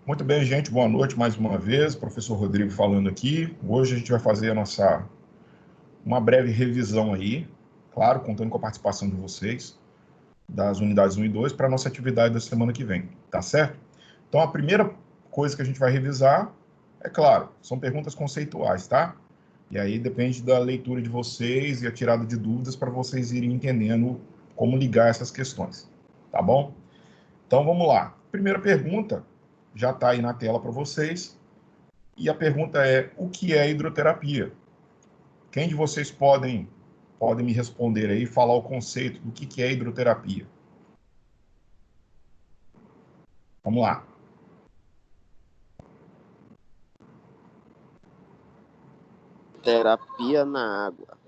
Muito bem, gente, boa noite mais uma vez, professor Rodrigo falando aqui. Hoje a gente vai fazer uma breve revisão aí, claro, contando com a participação de vocês, das unidades 1 e 2, para a nossa atividade da semana que vem, tá certo? Então, a primeira coisa que a gente vai revisar, é claro, são perguntas conceituais, tá? E aí depende da leitura de vocês e a tirada de dúvidas para vocês irem entendendo como ligar essas questões, tá bom? Então, vamos lá. Primeira pergunta já está aí na tela para vocês. E a pergunta é: o que é hidroterapia? Quem de vocês podem me responder aí e falar o conceito do que é hidroterapia? Vamos lá. Terapia na água.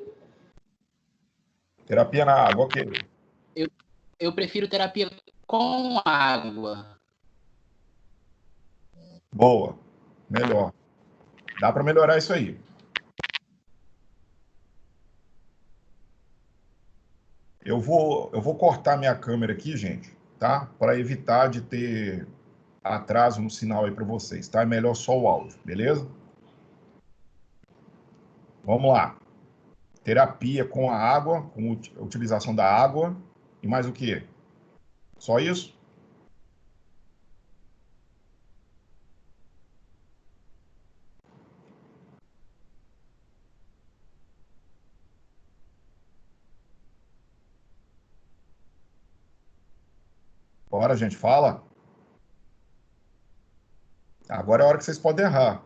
Terapia na água, ok. Eu prefiro terapia com água. Boa. Melhor. Dá para melhorar isso aí. Eu vou cortar minha câmera aqui, gente, tá? Para evitar de ter atraso no sinal aí para vocês, tá? É melhor só o áudio, beleza? Vamos lá. Terapia com a água, com a utilização da água. E mais o quê? Só isso? Bora, gente, fala. Agora é a hora que vocês podem errar.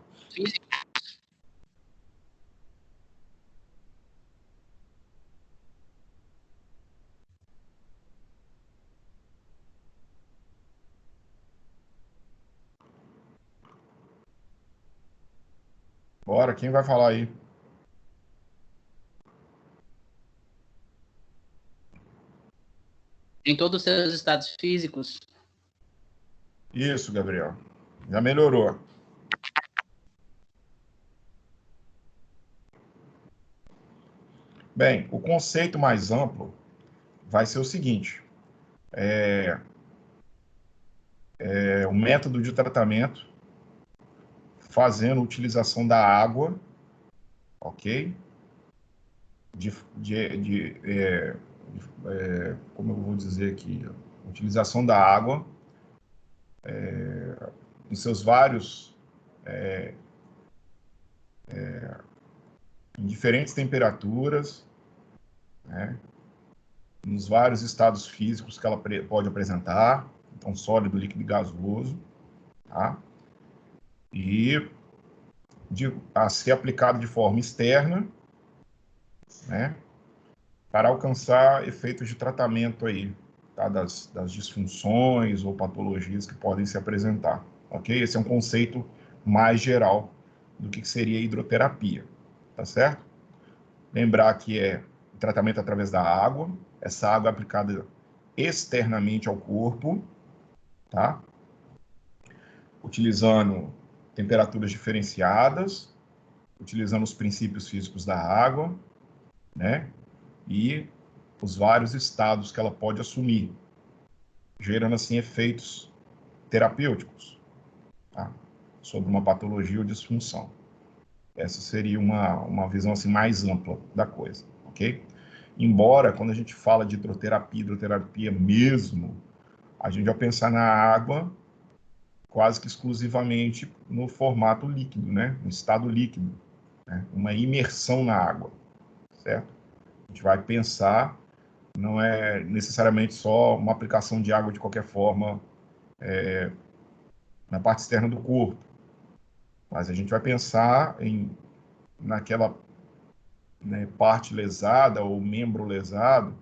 Bora, quem vai falar aí? Em todos os seus estados físicos. Isso, Gabriel. Já melhorou. Bem, o conceito mais amplo vai ser o seguinte: o método de tratamento fazendo utilização da água, ok? Como eu vou dizer aqui? Utilização da água em seus vários, em diferentes temperaturas, né? Nos vários estados físicos que ela pode apresentar, então sólido, líquido e gasoso, tá? E a ser aplicado de forma externa, né? Para alcançar efeitos de tratamento aí, tá? Das disfunções ou patologias que podem se apresentar, ok? Esse é um conceito mais geral do que seria hidroterapia, tá certo? Lembrar que é tratamento através da água, essa água é aplicada externamente ao corpo, tá? Utilizando temperaturas diferenciadas, utilizando os princípios físicos da água, né? E os vários estados que ela pode assumir, gerando assim efeitos terapêuticos, tá? Sobre uma patologia ou disfunção. Essa seria uma visão assim mais ampla da coisa, ok? Embora, quando a gente fala de hidroterapia mesmo, a gente vai pensar na água quase que exclusivamente no formato líquido, né? No estado líquido, né? Uma imersão na água, certo? A gente vai pensar, não é necessariamente só uma aplicação de água de qualquer forma na parte externa do corpo, mas a gente vai pensar naquela, né, parte lesada ou membro lesado,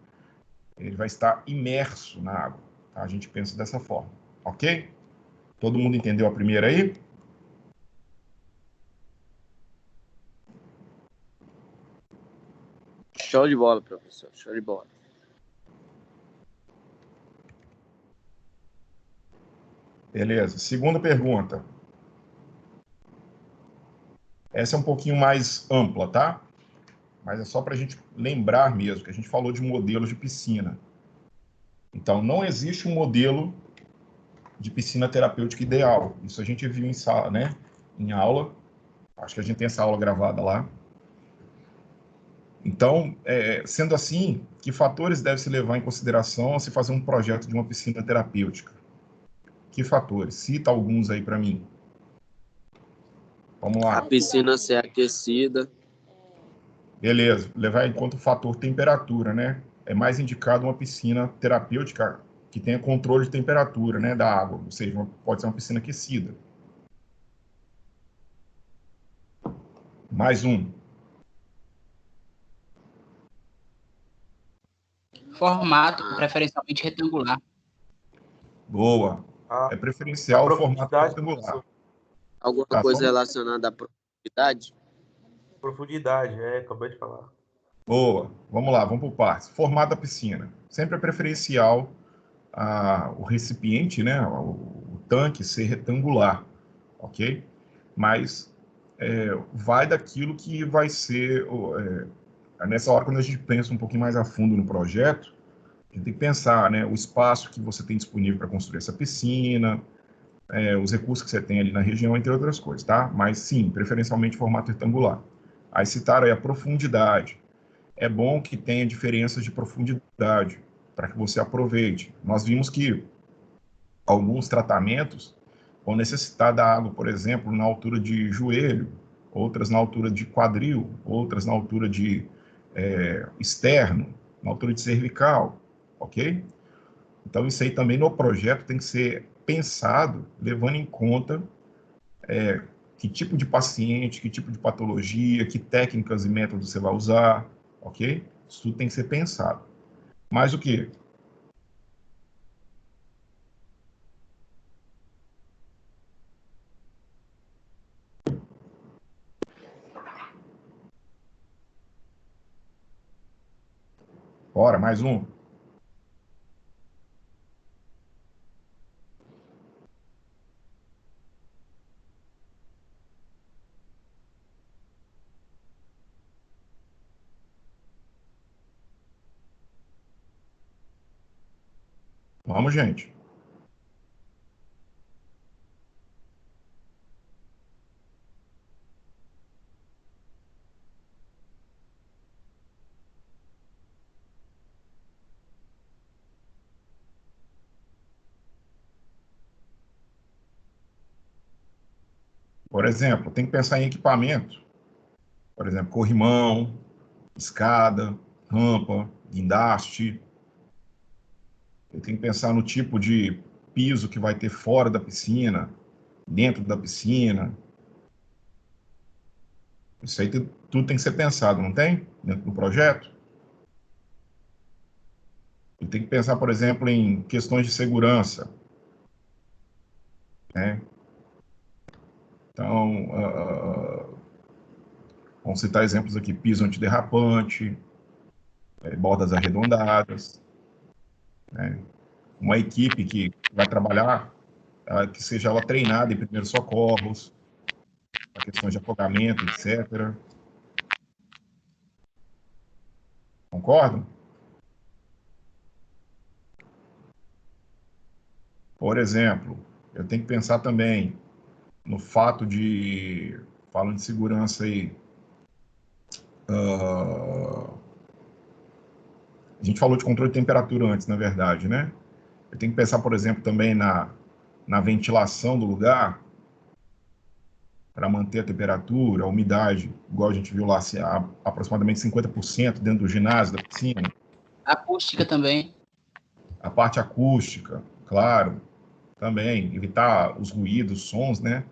ele vai estar imerso na água, tá? A gente pensa dessa forma, ok? Todo mundo entendeu a primeira aí? Show de bola, professor. Show de bola. Beleza. Segunda pergunta. Essa é um pouquinho mais ampla, tá? Mas é só para a gente lembrar mesmo que a gente falou de modelos de piscina. Então, não existe um modelo de piscina terapêutica ideal. Isso a gente viu em sala, né? Em aula. Acho que a gente tem essa aula gravada lá. Então, sendo assim, que fatores deve se levar em consideração ao se fazer um projeto de uma piscina terapêutica? Que fatores? Cita alguns aí para mim. Vamos A lá. piscina ser aquecida. Beleza. Levar em conta o fator temperatura, né? É mais indicado uma piscina terapêutica que tenha controle de temperatura, né, da água. Ou seja, pode ser uma piscina aquecida. Mais um. Formato, preferencialmente retangular. Boa. A, É a preferencial o formato profundidade, retangular. professor. Alguma Tá, coisa relacionada à profundidade? Profundidade, acabei de falar. boa. Vamos lá, vamos por partes. Formato da piscina. Sempre é preferencial o recipiente, né, o tanque ser retangular, ok? Mas vai daquilo que vai ser... nessa hora, quando a gente pensa um pouquinho mais a fundo no projeto, a gente tem que pensar, né, o espaço que você tem disponível para construir essa piscina, os recursos que você tem ali na região, entre outras coisas, tá? Mas sim, preferencialmente formato retangular. Aí citaram aí a profundidade. É bom que tenha diferenças de profundidade, para que você aproveite. Nós vimos que alguns tratamentos vão necessitar da água, por exemplo, na altura de joelho, outras na altura de quadril, outras na altura de externo, na altura de cervical, ok? Então, isso aí também no projeto tem que ser pensado, levando em conta que tipo de paciente, que tipo de patologia, que técnicas e métodos você vai usar, ok? Isso tudo tem que ser pensado. Mais o quê? Bora, mais um. Vamos, gente. Por exemplo, tem que pensar em equipamento. Por exemplo, corrimão, escada, rampa, guindaste. Tem que pensar no tipo de piso que vai ter fora da piscina, dentro da piscina. Isso aí tudo tem que ser pensado, não tem? Dentro do projeto. E tem que pensar, por exemplo, em questões de segurança, né? Então, vamos citar exemplos aqui: piso antiderrapante, bordas arredondadas, né? Uma equipe que vai trabalhar, que seja ela treinada em primeiros socorros, para questões de afogamento, etc. Concordam? Por exemplo, eu tenho que pensar também no fato de, falando de segurança aí, a gente falou de controle de temperatura antes, na verdade, né? Eu tenho que pensar, por exemplo, também na ventilação do lugar, para manter a temperatura, a umidade, igual a gente viu lá, aproximadamente 50% dentro do ginásio, da piscina. Acústica também. A parte acústica, claro, também, evitar os ruídos, sons, né?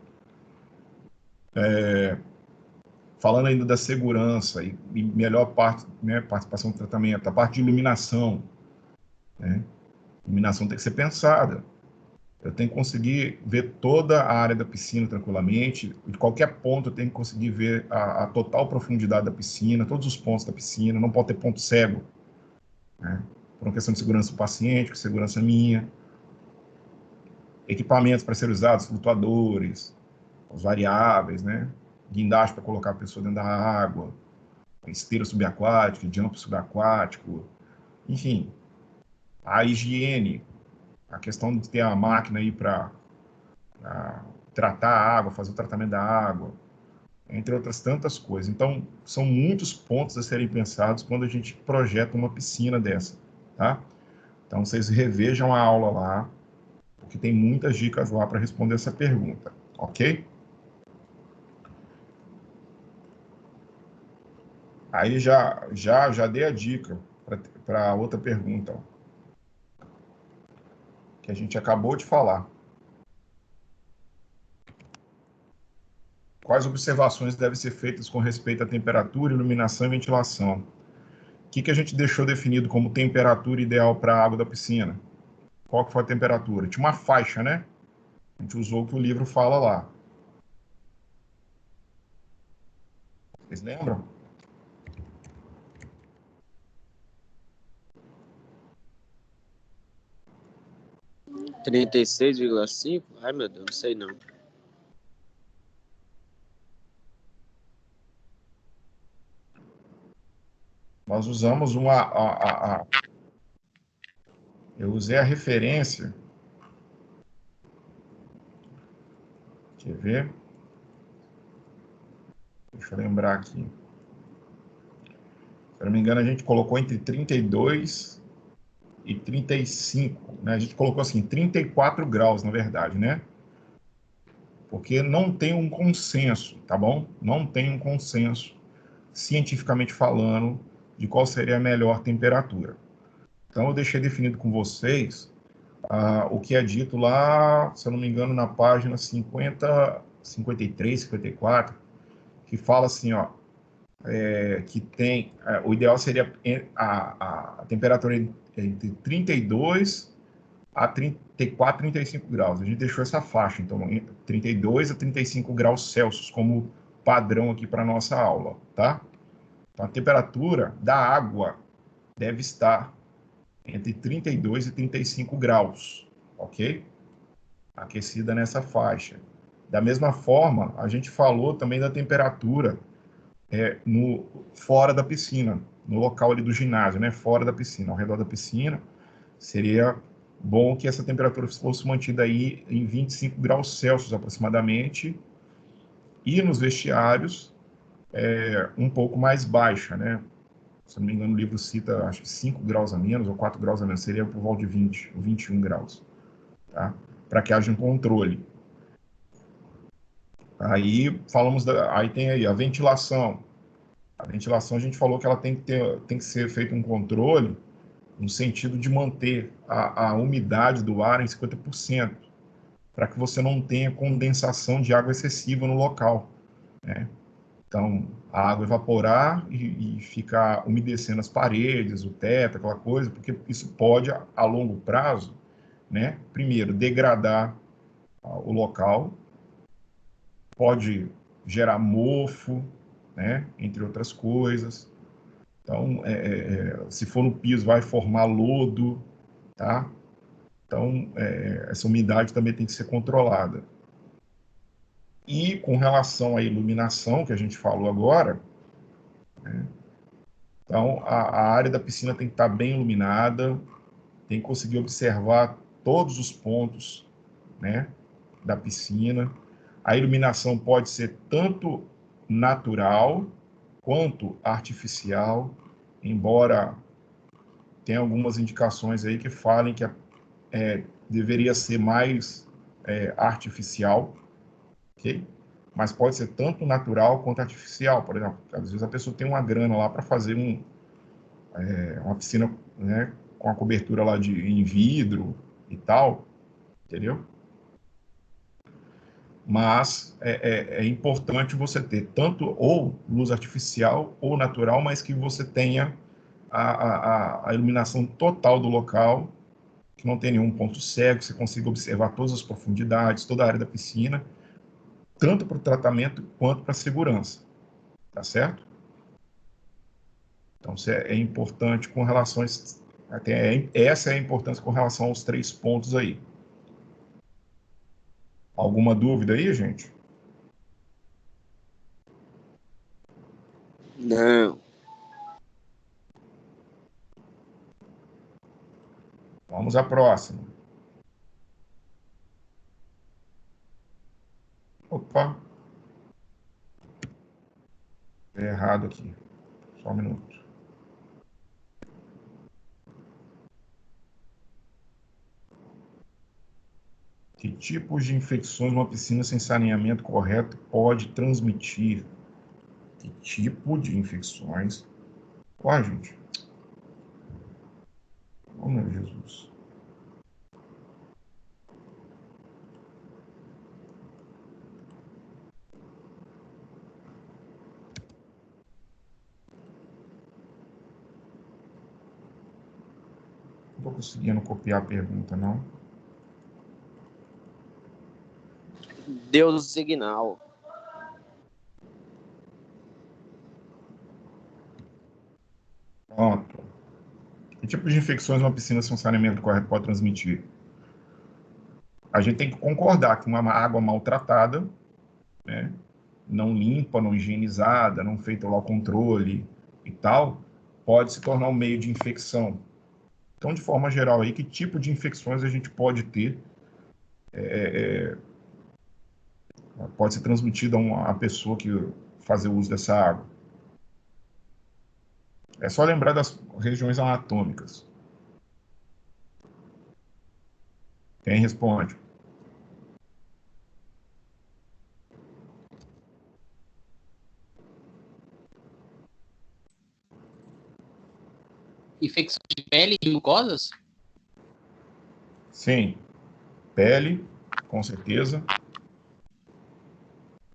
Falando ainda da segurança e melhor parte, né, participação do tratamento, a parte de iluminação, né? Iluminação tem que ser pensada. Eu tenho que conseguir ver toda a área da piscina tranquilamente. De qualquer ponto, eu tenho que conseguir ver a total profundidade da piscina, todos os pontos da piscina. Não pode ter ponto cego, né? Por uma questão de segurança do paciente, por segurança minha. Equipamentos para ser usados, flutuadores, os variáveis, né? Guindaste para colocar a pessoa dentro da água, esteira subaquática, jump subaquático, enfim. A higiene a questão de ter a máquina aí para tratar a água, fazer o tratamento da água, entre outras tantas coisas. Então, são muitos pontos a serem pensados quando a gente projeta uma piscina dessa, tá? Então, vocês revejam a aula lá, porque tem muitas dicas lá para responder essa pergunta, ok? Aí já dei a dica para outra pergunta, ó, que a gente acabou de falar. Quais observações devem ser feitas com respeito à temperatura, iluminação e ventilação? O que a gente deixou definido como temperatura ideal para a água da piscina? Qual que foi a temperatura? Tinha uma faixa, né? A gente usou o que o livro fala lá. Vocês lembram? R$ 36,5? Ai, meu Deus, não sei não. Nós usamos eu usei a referência. Quer ver? Deixa eu lembrar aqui. Se eu não me engano, a gente colocou entre 32 e 35, né? A gente colocou assim, 34 graus, na verdade, né? Porque não tem um consenso, tá bom? Não tem um consenso, cientificamente falando, de qual seria a melhor temperatura. Então, eu deixei definido com vocês o que é dito lá, se eu não me engano, na página 50, 53, 54, que fala assim, ó, que tem, o ideal seria a temperatura entre 32 a 34, 35 graus. A gente deixou essa faixa, então, entre 32 a 35 graus Celsius como padrão aqui para a nossa aula, tá? Então, a temperatura da água deve estar entre 32 e 35 graus, ok? Aquecida nessa faixa. Da mesma forma, a gente falou também da temperatura fora da piscina, no local ali do ginásio, né? Fora da piscina, ao redor da piscina, seria bom que essa temperatura fosse mantida aí em 25 graus Celsius aproximadamente, e nos vestiários um pouco mais baixa, né? Se não me engano, o livro cita, acho que 5 graus a menos ou 4 graus a menos, seria por volta de 20, 21 graus, tá? Para que haja um controle. Aí falamos aí tem aí a ventilação. A ventilação a gente falou que ela tem que ser feito um controle no sentido de manter a umidade do ar em 50%, para que você não tenha condensação de água excessiva no local, né? Então, a água evaporar e ficar umedecendo as paredes, o teto, aquela coisa, porque isso pode, a longo prazo, né, primeiro, degradar o local, pode gerar mofo, né, entre outras coisas. Então, se for no piso, vai formar lodo, tá? Então, essa umidade também tem que ser controlada. E com relação à iluminação, que a gente falou agora, né? Então, a área da piscina tem que estar bem iluminada, tem que conseguir observar todos os pontos, né, da piscina. A iluminação pode ser tanto natural quanto artificial, embora tenha algumas indicações aí que falem que deveria ser mais artificial, ok? Mas pode ser tanto natural quanto artificial. Por exemplo, às vezes a pessoa tem uma grana lá para fazer uma piscina, né, com a cobertura lá em vidro e tal, entendeu? Mas é importante você ter tanto ou luz artificial ou natural, mas que você tenha a iluminação total do local, que não tem nenhum ponto cego, que você consiga observar todas as profundidades, toda a área da piscina, tanto para o tratamento quanto para a segurança, tá certo? Então, isso é importante com relação a essa é a importância com relação aos 3 pontos aí. Alguma dúvida aí, gente? Não. Vamos à próxima. Opa. É errado aqui. Só um minuto. Que tipos de infecções uma piscina sem saneamento correto pode transmitir? Que tipo de infecções? Ó, gente. Oh, meu Jesus. Não estou conseguindo copiar a pergunta, não. Deus o signal. Pronto. Que tipo de infecções uma piscina sem saneamento correto pode transmitir? A gente tem que concordar que uma água maltratada, né, não limpa, não higienizada, não feita lá o controle e tal, pode se tornar um meio de infecção. Então, de forma geral, aí, que tipo de infecções a gente pode ter, pode ser transmitida a pessoa que fazer uso dessa água? É só lembrar das regiões anatômicas. Quem responde? Infecção de pele e mucosas? Sim. Pele, com certeza.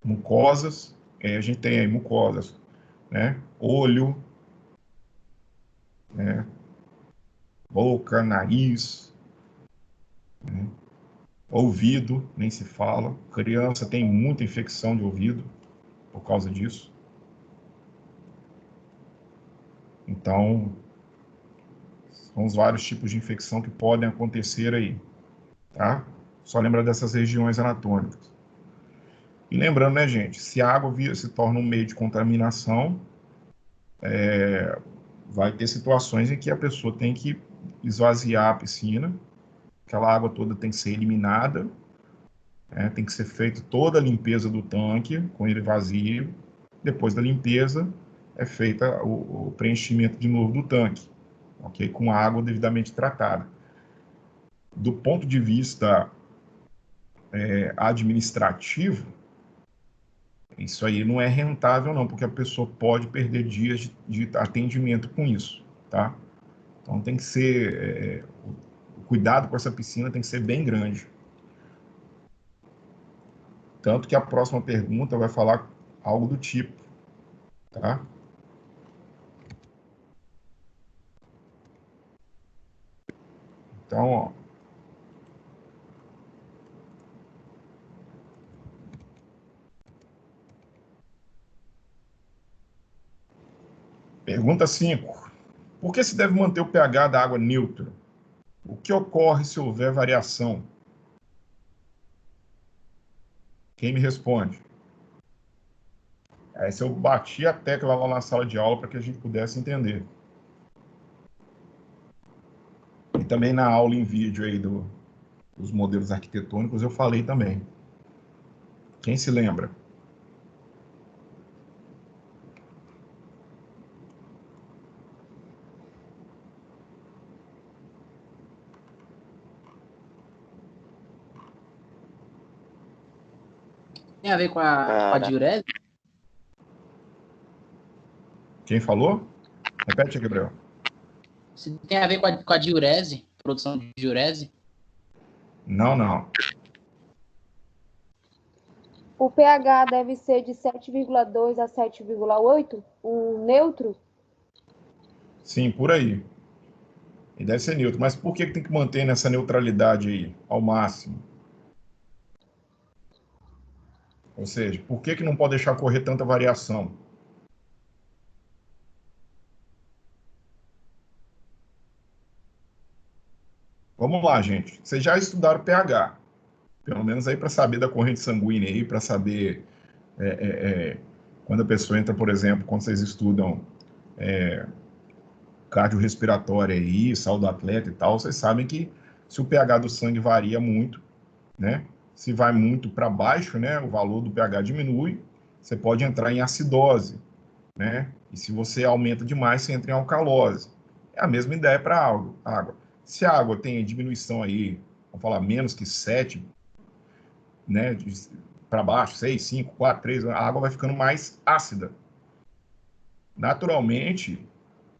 Mucosas, a gente tem aí mucosas, né? Olho, né? Boca, nariz, né? Ouvido, nem se fala. Criança tem muita infecção de ouvido por causa disso. Então, são os vários tipos de infecção que podem acontecer aí, tá? Só lembrar dessas regiões anatômicas. E lembrando, né, gente, se a água se torna um meio de contaminação, vai ter situações em que a pessoa tem que esvaziar a piscina, aquela água toda tem que ser eliminada, né, tem que ser feita toda a limpeza do tanque com ele vazio. Depois da limpeza, é feita o preenchimento de novo do tanque, ok? Com água devidamente tratada. Do ponto de vista administrativo, isso aí não é rentável não, porque a pessoa pode perder dias de atendimento com isso, tá? Então tem que ser, o cuidado com essa piscina tem que ser bem grande. Tanto que a próxima pergunta vai falar algo do tipo, tá? Então, ó, pergunta 5. Por que se deve manter o pH da água neutro? O que ocorre se houver variação? Quem me responde? Essa eu bati a tecla lá na sala de aula para que a gente pudesse entender. E também na aula em vídeo aí dos modelos arquitetônicos eu falei também. Quem se lembra? Tem a ver com a diurese? Quem falou? Repete, Gabriel. Se tem a ver com a diurese, produção de diurese? Não, não. O pH deve ser de 7,2 a 7,8, o neutro? Sim, por aí. E deve ser neutro. Mas por que tem que manter nessa neutralidade aí, ao máximo? Ou seja, por que não pode deixar correr tanta variação? Vamos lá, gente. Vocês já estudaram pH. Pelo menos aí para saber da corrente sanguínea aí, para saber quando a pessoa entra, por exemplo, quando vocês estudam cardiorrespiratória aí, saúde do atleta e tal, vocês sabem que se o pH do sangue varia muito, né? Se vai muito para baixo, né, o valor do pH diminui, você pode entrar em acidose, né? E se você aumenta demais, você entra em alcalose. É a mesma ideia para a água. Se a água tem diminuição aí, vamos falar, menos que 7, né, para baixo, 6, 5, 4, 3, a água vai ficando mais ácida. Naturalmente,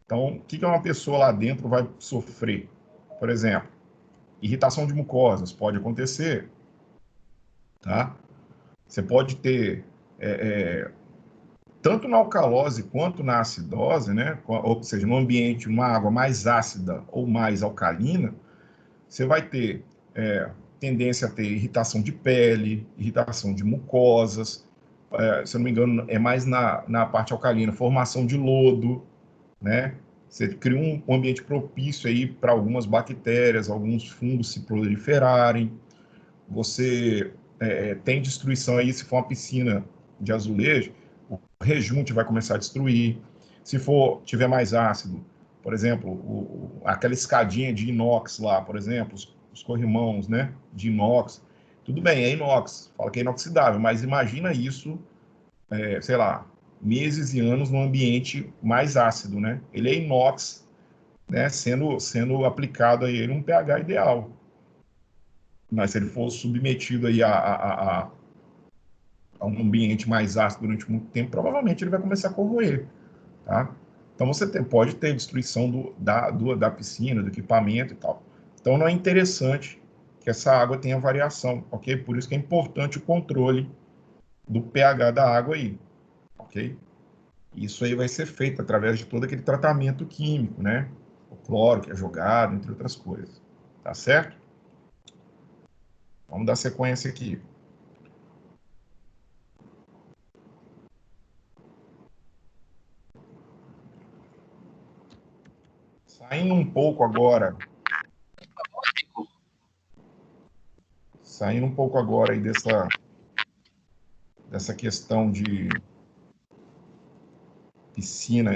então, o que uma pessoa lá dentro vai sofrer? Por exemplo, irritação de mucosas pode acontecer, tá? Você pode ter, tanto na alcalose quanto na acidose, né? Ou seja, no ambiente, uma água mais ácida ou mais alcalina, você vai ter tendência a ter irritação de pele, irritação de mucosas, se eu não me engano, é mais na parte alcalina, formação de lodo, né? Você cria um ambiente propício aí para algumas bactérias, alguns fungos se proliferarem. Você tem destruição aí, se for uma piscina de azulejo, o rejunte vai começar a destruir. Se tiver mais ácido, por exemplo, aquela escadinha de inox lá, por exemplo, os corrimãos, né, de inox, tudo bem, é inox, fala que é inoxidável, mas imagina isso, sei lá, meses e anos num ambiente mais ácido, né? Ele é inox, né, sendo aplicado aí um pH ideal. Mas se ele for submetido aí a um ambiente mais ácido durante muito tempo, provavelmente ele vai começar a corroer, tá? Então você pode ter destruição da piscina, do equipamento e tal. Então não é interessante que essa água tenha variação, ok? Por isso que é importante o controle do pH da água aí, ok? Isso aí vai ser feito através de todo aquele tratamento químico, né? O cloro que é jogado, entre outras coisas. Tá certo? Vamos dar sequência aqui. Saindo um pouco agora aí dessa questão de piscina,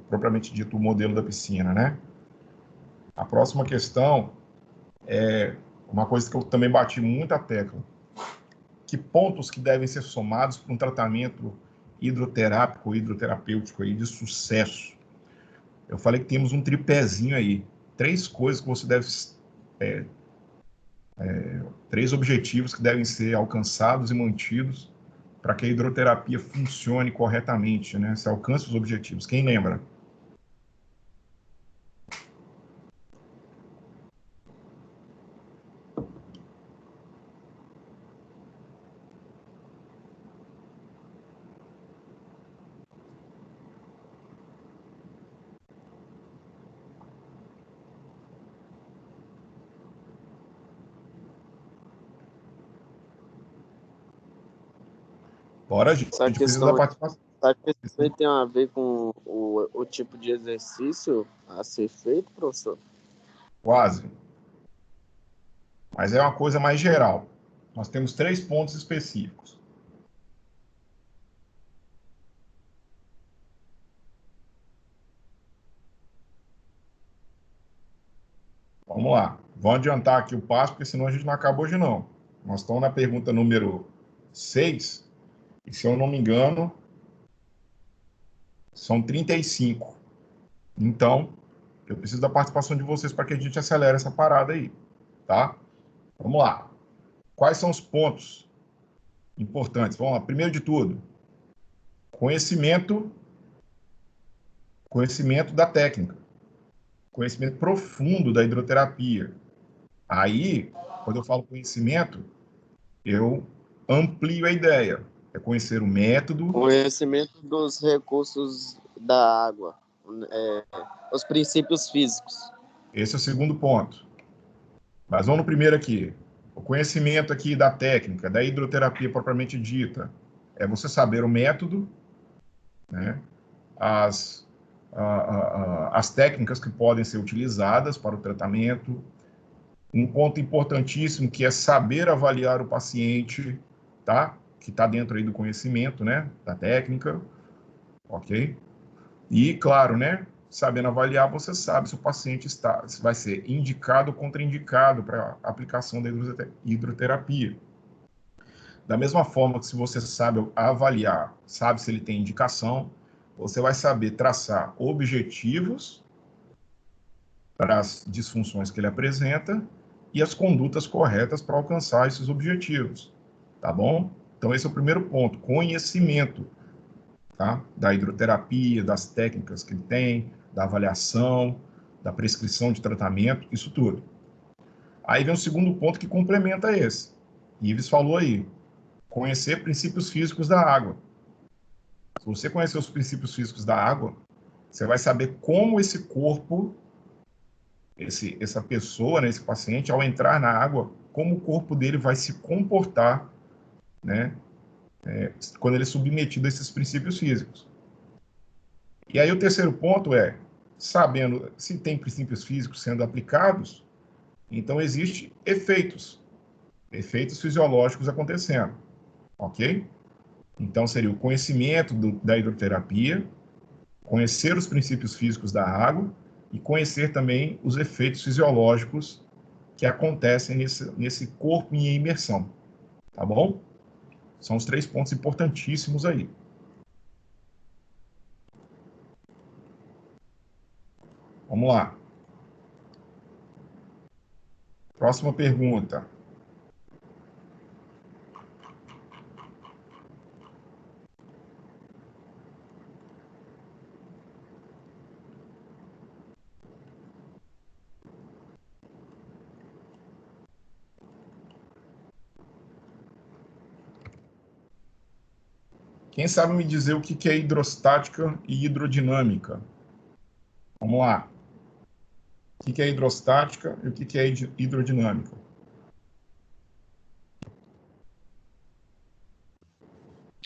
propriamente dito, o modelo da piscina, né? A próxima questão é uma coisa que eu também bati muita tecla. Que pontos que devem ser somados para um tratamento hidroterápico, hidroterapêutico aí de sucesso? Eu falei que temos um tripézinho aí. 3 coisas que você deve... 3 objetivos que devem ser alcançados e mantidos para que a hidroterapia funcione corretamente, né? Se alcance os objetivos. Quem lembra? Bora, gente. Essa A gente precisa da questão, participação. essa questão aí tem a ver com o tipo de exercício a ser feito, professor? Quase. Mas é uma coisa mais geral. Nós temos 3 pontos específicos. Vamos lá. Vamos adiantar aqui o passo, porque senão a gente não acaba hoje, não. Nós estamos na pergunta número 6, e se eu não me engano, são 35. Então, eu preciso da participação de vocês para que a gente acelere essa parada aí, tá? Vamos lá. Quais são os pontos importantes? Vamos lá. Primeiro de tudo, conhecimento da técnica, conhecimento profundo da hidroterapia. Aí, quando eu falo conhecimento, eu amplio a ideia. É conhecer o método. Conhecimento dos recursos da água, os princípios físicos. Esse é o segundo ponto. Mas vamos no primeiro aqui. O conhecimento aqui da técnica, da hidroterapia propriamente dita, é você saber o método, né? As técnicas que podem ser utilizadas para o tratamento. Um ponto importantíssimo que é saber avaliar o paciente, tá? Que está dentro aí do conhecimento, né? Da técnica, ok? E, claro, né? Sabendo avaliar, você sabe se o paciente se vai ser indicado ou contraindicado para a aplicação da hidroterapia, Da mesma forma que se você sabe avaliar, sabe se ele tem indicação, você vai saber traçar objetivos para as disfunções que ele apresenta e as condutas corretas para alcançar esses objetivos, tá bom? Então, esse é o primeiro ponto, conhecimento, tá? Da hidroterapia, das técnicas que ele tem, da avaliação, da prescrição de tratamento, isso tudo. Aí vem o segundo ponto que complementa esse. Ives falou aí, conhecer princípios físicos da água. Se você conhecer os princípios físicos da água, você vai saber como esse corpo, essa pessoa, né, esse paciente, ao entrar na água, como o corpo dele vai se comportar, né, quando ele é submetido a esses princípios físicos. E aí o terceiro ponto é, sabendo se tem princípios físicos sendo aplicados, então existem efeitos fisiológicos acontecendo, ok? Então seria o conhecimento da hidroterapia, conhecer os princípios físicos da água e conhecer também os efeitos fisiológicos que acontecem nesse corpo em imersão, tá bom? São os 3 pontos importantíssimos aí. Vamos lá. Próxima pergunta. Quem sabe me dizer o que é hidrostática e hidrodinâmica? Vamos lá. O que é hidrostática e o que é hidrodinâmica?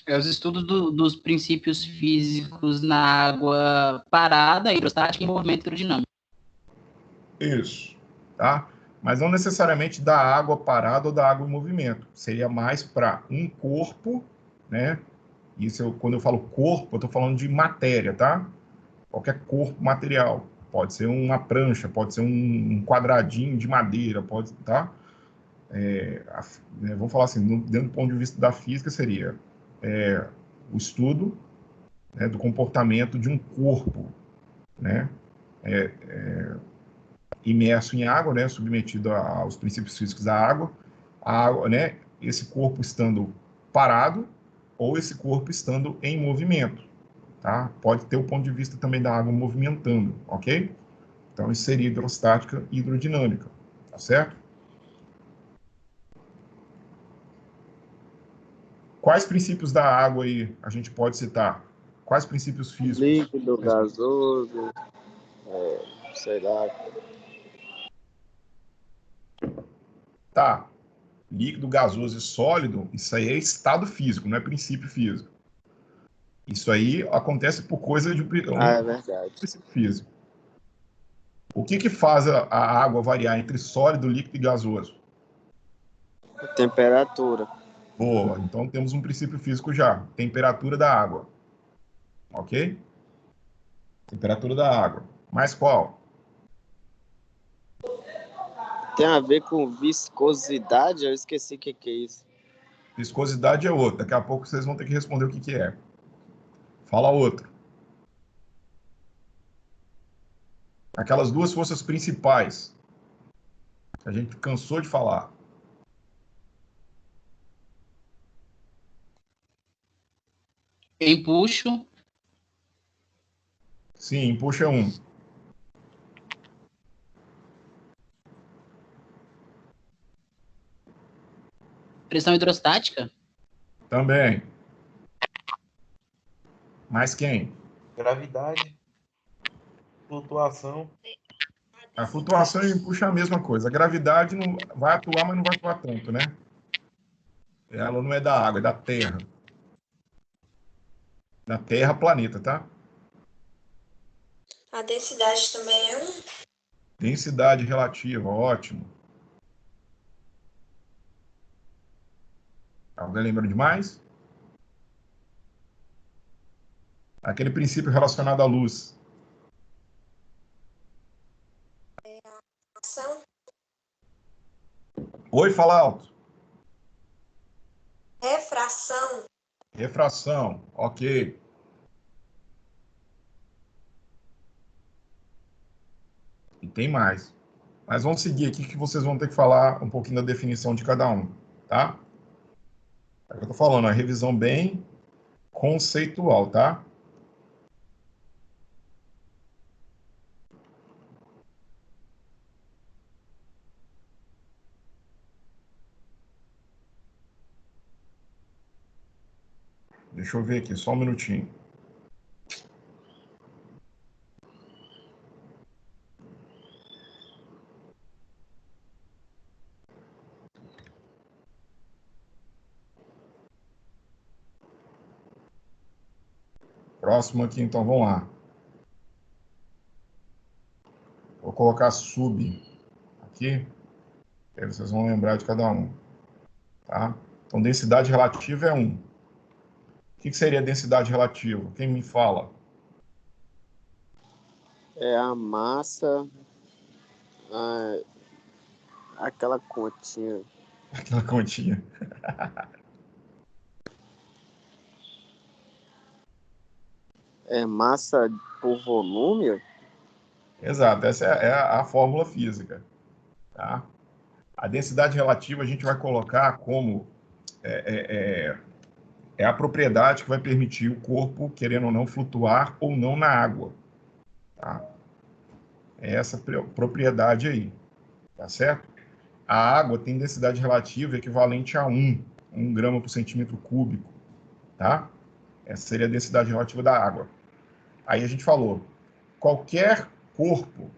É os estudos dos princípios físicos na água parada, hidrostática e movimento hidrodinâmico. Isso, tá? Mas não necessariamente da água parada ou da água em movimento. Seria mais para um corpo, né? Isso, quando eu falo corpo, eu estou falando de matéria, tá? Qualquer corpo material. Pode ser uma prancha, pode ser um quadradinho de madeira, pode, tá? Vamos falar assim, dentro do ponto de vista da física, seria o estudo, né, do comportamento de um corpo, né? Imerso em água, né, submetido aos princípios físicos da água, a água, né, esse corpo estando parado ou esse corpo estando em movimento, tá? Pode ter o ponto de vista também da água movimentando, ok? Então, isso seria hidrostática e hidrodinâmica, tá certo? Quais princípios da água aí a gente pode citar? Quais princípios físicos? Líquido, gasoso, sei lá. Tá. Líquido, gasoso e sólido, isso aí é estado físico, não é princípio físico. Isso aí acontece por coisa de É verdade. princípio físico. O que faz a água variar entre sólido, líquido e gasoso? Temperatura. Boa, então temos um princípio físico já. Temperatura da água. Ok? Temperatura da água. Mais qual? Tem a ver com viscosidade? Eu esqueci o que é isso. Viscosidade é outra. Daqui a pouco vocês vão ter que responder o que é. Fala outro. Aquelas duas forças principais que a gente cansou de falar. Empuxo, Sim, puxa um. pressão hidrostática, Também. Mais quem? Gravidade, flutuação. A flutuação e puxa a mesma coisa. A gravidade não vai atuar, mas não vai atuar tanto, né? Ela não é da água, é da Terra. Da Terra, planeta, tá? A densidade também é um. Densidade relativa, ótimo. Alguém lembra de mais? Aquele princípio relacionado à luz. Ação. Oi, fala alto. Refração. Refração, ok. E tem mais. Mas vamos seguir aqui que vocês vão ter que falar um pouquinho da definição de cada um, tá? É o que eu tô falando, a revisão bem conceitual, tá? Deixa eu ver aqui, só um minutinho. Próximo aqui, então, vamos lá. Vou colocar sub aqui, aí vocês vão lembrar de cada um, tá? Então, densidade relativa é 1. O que seria densidade relativa? Quem me fala? É a massa, aquela continha. Aquela continha. É massa por volume? Exato, essa é a fórmula física, tá? A densidade relativa a gente vai colocar como é a propriedade que vai permitir o corpo, querendo ou não, flutuar ou não na água, tá? É essa propriedade aí, tá certo? A água tem densidade relativa equivalente a 1 grama por centímetro cúbico, tá? Essa seria a densidade relativa da água. Aí a gente falou, qualquer corpo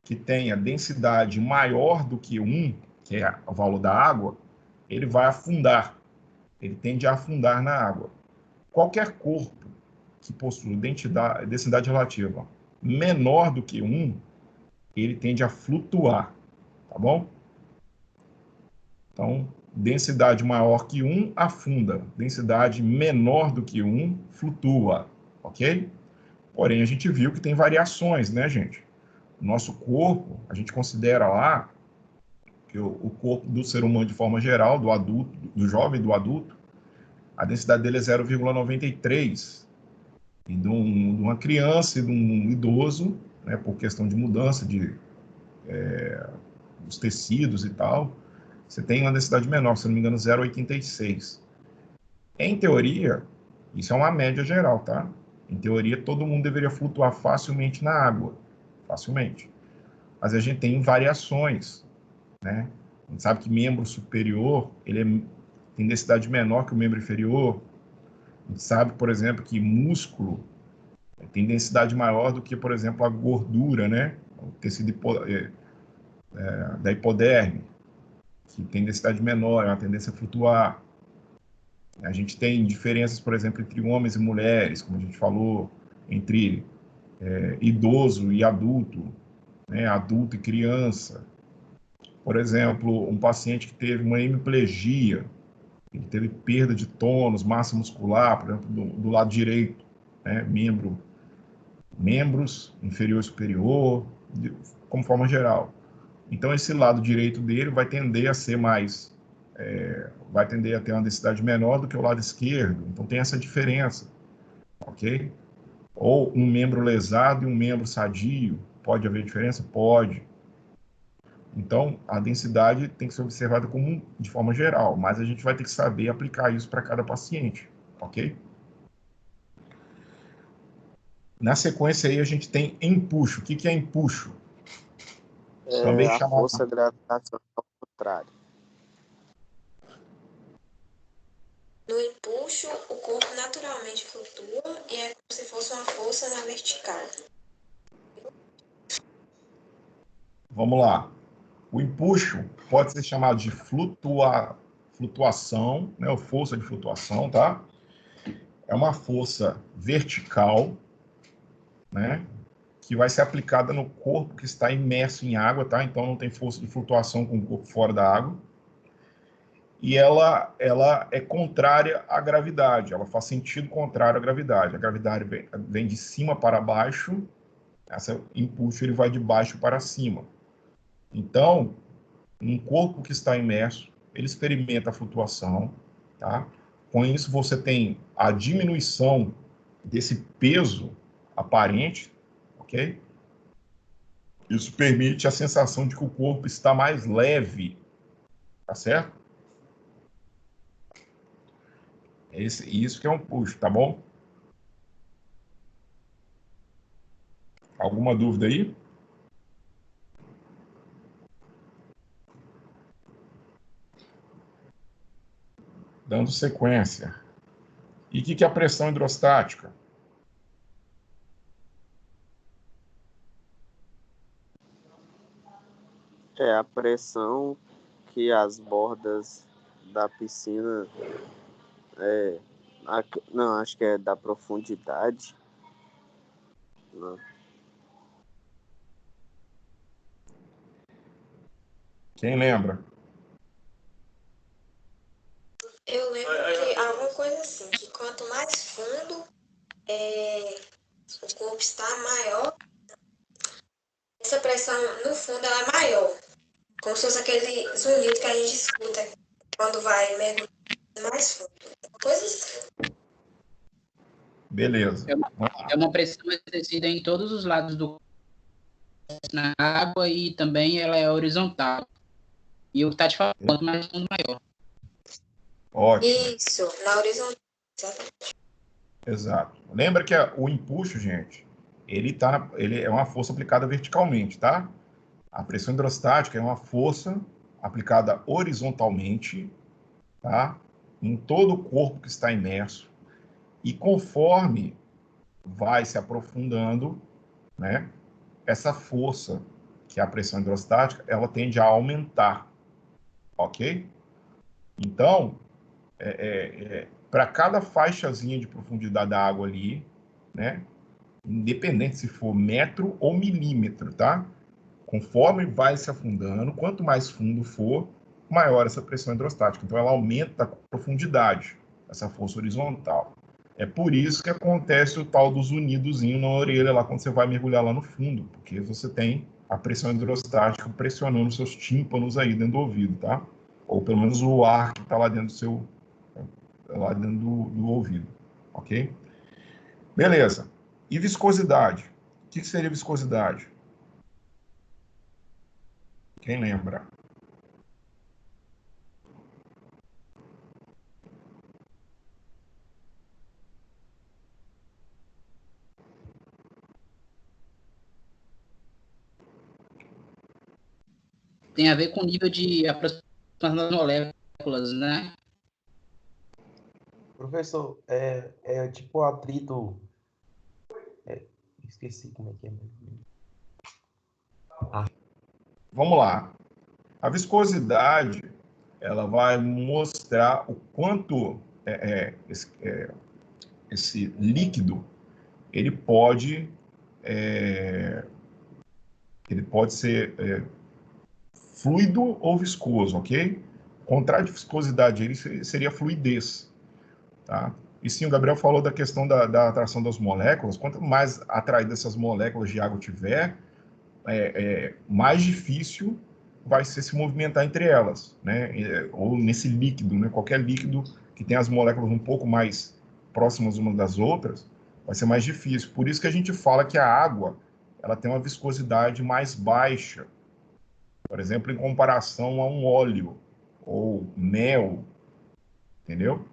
que tenha densidade maior do que 1, que é o valor da água, ele vai afundar. Ele tende a afundar na água. Qualquer corpo que possui densidade relativa menor do que 1, ele tende a flutuar, tá bom? Então, densidade maior que 1 afunda, densidade menor do que 1 flutua, ok? Porém, a gente viu que tem variações, né, gente? O nosso corpo, a gente considera lá que o corpo do ser humano de forma geral, do adulto, do jovem, do adulto, a densidade dele é 0,93. E de uma criança e de um idoso, né, por questão de mudança dos tecidos e tal, você tem uma densidade menor, se não me engano, 0,86. Em teoria, isso é uma média geral, tá? Em teoria, todo mundo deveria flutuar facilmente na água, facilmente. Mas a gente tem variações, né? A gente sabe que membro superior, tem densidade menor que o membro inferior. A gente sabe, por exemplo, que músculo tem densidade maior do que, por exemplo, a gordura, né? O tecido da hipoderme, que tem densidade menor, é uma tendência a flutuar. A gente tem diferenças, por exemplo, entre homens e mulheres, como a gente falou, entre idoso e adulto, né? Adulto e criança. Por exemplo, um paciente que teve uma hemiplegia, ele teve perda de tônus, massa muscular, por exemplo, do lado direito, né? Membros inferior e superior, como forma geral. Então, esse lado direito dele vai tender a ser vai tender a ter uma densidade menor do que o lado esquerdo. Então, tem essa diferença, ok? Ou um membro lesado e um membro sadio, pode haver diferença? Pode. Então, a densidade tem que ser observada de forma geral, mas a gente vai ter que saber aplicar isso para cada paciente, ok? Na sequência aí, a gente tem empuxo. O que é empuxo? É a força gravitacional contrária. No empuxo, o corpo naturalmente flutua e é como se fosse uma força na vertical. Vamos lá. O empuxo pode ser chamado de flutuação, né, ou força de flutuação, tá? É uma força vertical, né, que vai ser aplicada no corpo que está imerso em água, tá? Então não tem força de flutuação com o corpo fora da água. E ela é contrária à gravidade, ela faz sentido contrário à gravidade. A gravidade vem de cima para baixo, esse empuxo ele vai de baixo para cima. Então, um corpo que está imerso, ele experimenta a flutuação, tá? Com isso, você tem a diminuição desse peso aparente, ok? Isso permite a sensação de que o corpo está mais leve, tá certo? Isso que é um push, tá bom? Alguma dúvida aí? Dando sequência. E o que é a pressão hidrostática? É a pressão que as bordas da piscina não, acho que é da profundidade. Não. Quem lembra? Eu lembro que alguma coisa assim, que quanto mais fundo o corpo está maior, essa pressão no fundo ela é maior. Como se fosse aquele zunido que a gente escuta quando vai mergulhar mais fundo. Coisas. Beleza. É uma pressão exercida em todos os lados do na água e também ela é horizontal. E o que está te falando, quanto mais fundo, maior. Ótimo. Isso, na horizontal. Exato. Lembra que o empuxo, gente, ele é uma força aplicada verticalmente, tá? A pressão hidrostática é uma força aplicada horizontalmente, tá? Em todo o corpo que está imerso. E conforme vai se aprofundando, né? Essa força, que é a pressão hidrostática, ela tende a aumentar, ok? Então, para cada faixazinha de profundidade da água ali, né? Independente se for metro ou milímetro, tá? Conforme vai se afundando, quanto mais fundo for, maior essa pressão hidrostática. Então, ela aumenta a profundidade, essa força horizontal. É por isso que acontece o tal dos unidozinho na orelha lá quando você vai mergulhar lá no fundo, porque você tem a pressão hidrostática pressionando seus tímpanos aí dentro do ouvido, tá? Ou pelo menos o ar que está lá dentro do seu, lá dentro do ouvido, ok? Beleza. E viscosidade? O que seria viscosidade? Quem lembra? Tem a ver com o nível de aproximação das moléculas, né? Professor, é tipo atrito. Esqueci como é que é. Vamos lá. A viscosidade, ela vai mostrar o quanto esse líquido é, ele pode ser fluido ou viscoso, ok? O contrário de viscosidade ele seria fluidez, tá? E sim, o Gabriel falou da questão da atração das moléculas. Quanto mais atraídas essas moléculas de água tiver, mais difícil vai ser se movimentar entre elas, né? Ou nesse líquido, né? Qualquer líquido que tem as moléculas um pouco mais próximas umas das outras, vai ser mais difícil. Por isso que a gente fala que a água, ela tem uma viscosidade mais baixa, por exemplo, em comparação a um óleo ou mel, entendeu?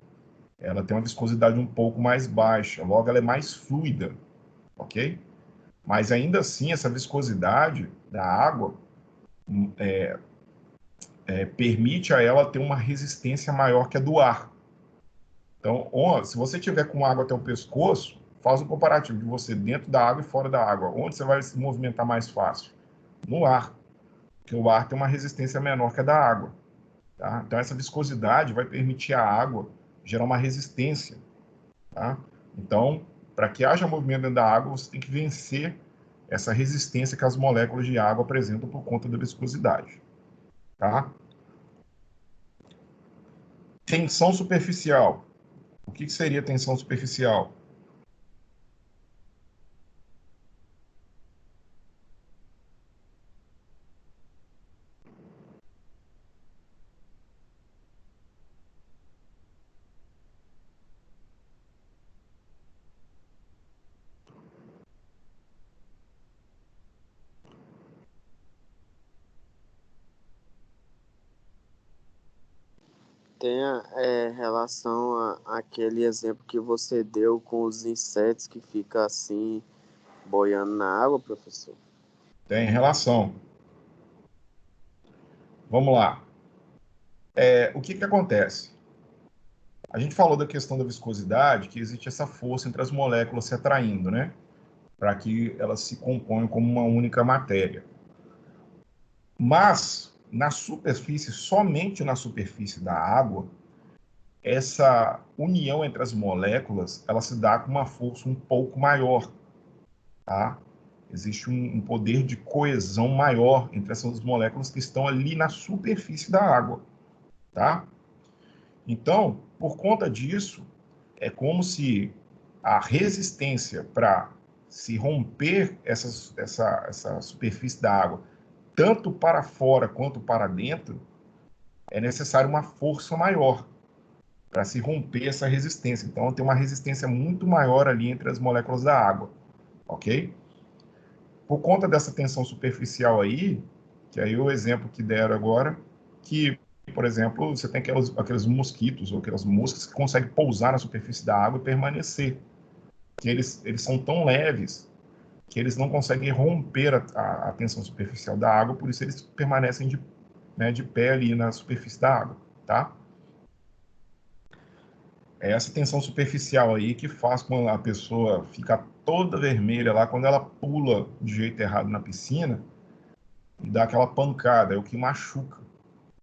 Ela tem uma viscosidade um pouco mais baixa, logo ela é mais fluida, ok? Mas ainda assim, essa viscosidade da água permite a ela ter uma resistência maior que a do ar. Então, se você tiver com água até o pescoço, faz um comparativo de você dentro da água e fora da água. Onde você vai se movimentar mais fácil? No ar, porque o ar tem uma resistência menor que a da água. Tá? Então, essa viscosidade vai permitir à água gerar uma resistência. Tá? Então, para que haja movimento dentro da água, você tem que vencer essa resistência que as moléculas de água apresentam por conta da viscosidade. Tá? Tensão superficial. O que seria tensão superficial? tem relação àquele exemplo que você deu com os insetos que ficam assim, boiando na água, professor? Tem relação. Vamos lá. O que que acontece? A gente falou da questão da viscosidade, que existe essa força entre as moléculas se atraindo, né? Para que elas se componham como uma única matéria. Mas, na superfície, somente na superfície da água, essa união entre as moléculas, ela se dá com uma força um pouco maior, tá? Existe um poder de coesão maior entre essas moléculas que estão ali na superfície da água, tá? Então, por conta disso, é como se a resistência para se romper essa superfície da água, tanto para fora quanto para dentro, é necessário uma força maior para se romper essa resistência. Então, tem uma resistência muito maior ali entre as moléculas da água, ok? Por conta dessa tensão superficial aí, que aí o exemplo que deram agora, que, por exemplo, você tem aqueles mosquitos ou aquelas moscas que conseguem pousar na superfície da água e permanecer. Que eles são tão leves que eles não conseguem romper a tensão superficial da água, por isso eles permanecem de pé ali na superfície da água, tá? É essa tensão superficial aí que faz com a pessoa ficar toda vermelha lá quando ela pula de jeito errado na piscina e dá aquela pancada, é o que machuca.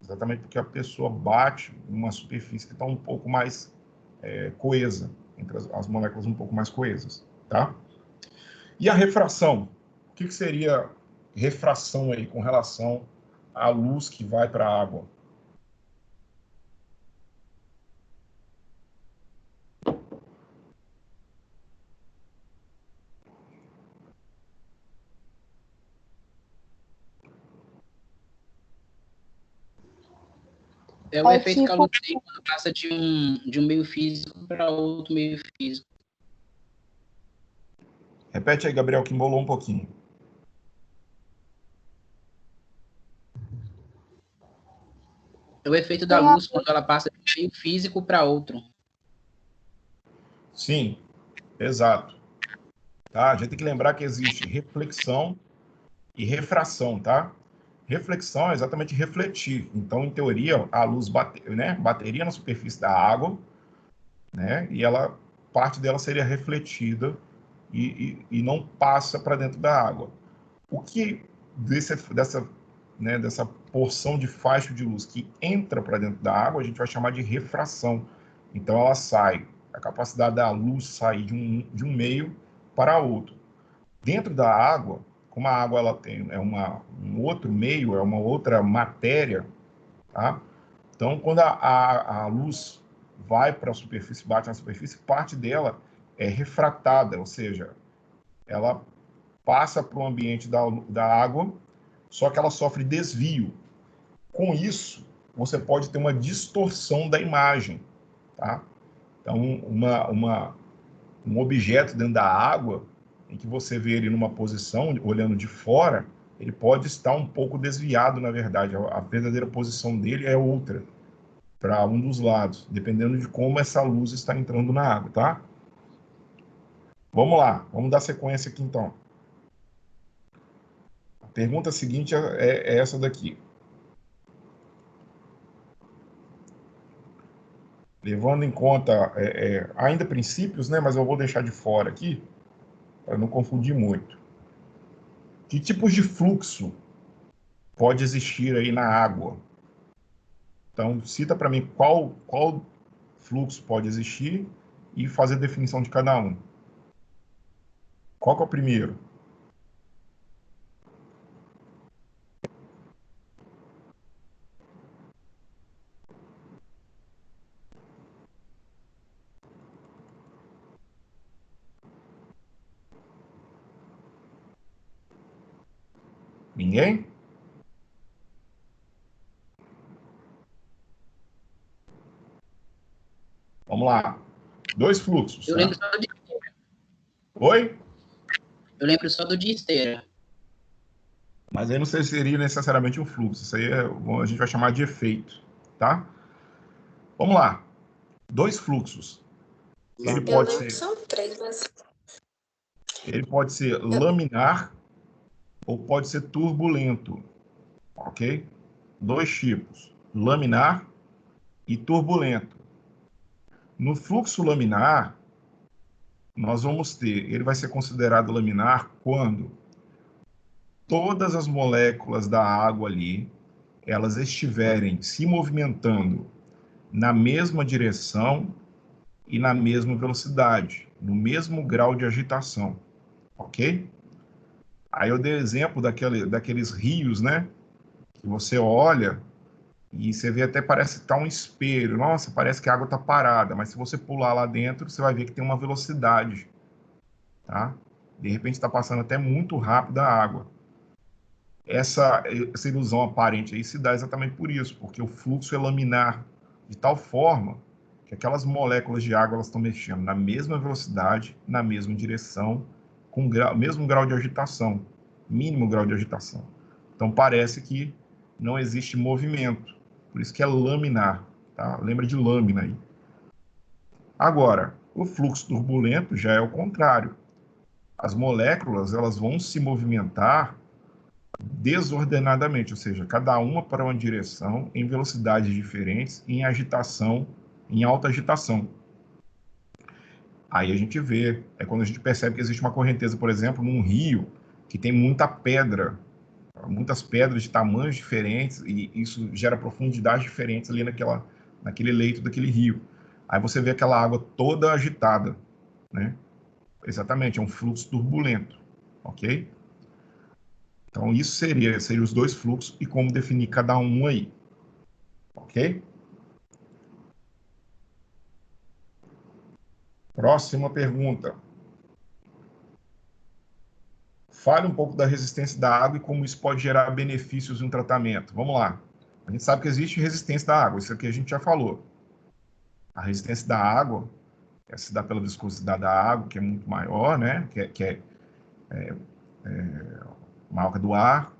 Exatamente porque a pessoa bate em uma superfície que está um pouco mais coesa, entre as moléculas um pouco mais coesas, tá? E a refração? O que seria refração aí com relação à luz que vai para a água? É o É efeito que a tipo, luz tem quando passa de um meio físico para outro meio físico. Repete aí, Gabriel, que embolou um pouquinho. É o efeito da tem a luz quando ela passa de um meio físico para outro. Sim, exato. Tá? A gente tem que lembrar que existe reflexão e refração, tá? Reflexão é exatamente refletir. Então, em teoria, a luz bateria na superfície da água, né? E parte dela seria refletida e não passa para dentro da água. O que dessa porção de faixa de luz que entra para dentro da água, a gente vai chamar de refração. Então, ela sai, a capacidade da luz sair de um meio para outro. Dentro da água, como a água ela tem um outro meio, é uma outra matéria, tá? Então, quando a luz vai para a superfície, bate na superfície, parte dela é refratada, ou seja, ela passa para o ambiente da água, só que ela sofre desvio. Com isso, você pode ter uma distorção da imagem, tá? Então, um objeto dentro da água, em que você vê ele numa posição, olhando de fora, ele pode estar um pouco desviado, na verdade. A verdadeira posição dele é outra, para um dos lados, dependendo de como essa luz está entrando na água, tá? Vamos lá, vamos dar sequência aqui então. A pergunta seguinte é essa daqui. Levando em conta ainda princípios, né, mas eu vou deixar de fora aqui, para não confundir muito. Que tipos de fluxo pode existir aí na água? Então, cita para mim qual fluxo pode existir e fazer a definição de cada um. Qual que é o primeiro? Ninguém? Vamos lá. Dois fluxos, Eu né? lembro só do de esteira. Oi? Eu lembro só do de esteira. Mas aí não seria necessariamente um fluxo. Isso aí a gente vai chamar de efeito, tá? Vamos lá. 2 fluxos. Ele Eu pode lembro que ser, são 3, mas ele pode ser laminar ou pode ser turbulento, ok? 2 tipos, laminar e turbulento. No fluxo laminar, nós vamos ter, ele vai ser considerado laminar quando todas as moléculas da água ali, elas estiverem se movimentando na mesma direção e na mesma velocidade, no mesmo grau de agitação, ok? Aí eu dei exemplo daqueles rios, né? Que você olha e você vê até parece que tá um espelho. Nossa, parece que a água está parada, mas se você pular lá dentro, você vai ver que tem uma velocidade, tá? De repente está passando até muito rápido a água. Essa ilusão aparente aí se dá exatamente por isso, porque o fluxo é laminar de tal forma que aquelas moléculas de água elas estão mexendo na mesma velocidade, na mesma direção, com o mesmo grau de agitação, mínimo grau de agitação. Então parece que não existe movimento, por isso que é laminar, tá? Lembra de lâmina aí. Agora, o fluxo turbulento já é o contrário. As moléculas elas vão se movimentar desordenadamente, ou seja, cada uma para uma direção, em velocidades diferentes, em agitação, em alta agitação. Aí a gente vê, é quando a gente percebe que existe uma correnteza, por exemplo, num rio que tem muita pedra, muitas pedras de tamanhos diferentes, e isso gera profundidades diferentes ali naquele leito daquele rio. Aí você vê aquela água toda agitada, né? Exatamente, é um fluxo turbulento, ok? Então, isso seria os 2 fluxos e como definir cada um aí. Ok? Próxima pergunta. Fale um pouco da resistência da água e como isso pode gerar benefícios no tratamento. Vamos lá. A gente sabe que existe resistência da água, isso aqui a gente já falou. A resistência da água se dá pela viscosidade da água, que é muito maior, né? Que é maior que a do ar.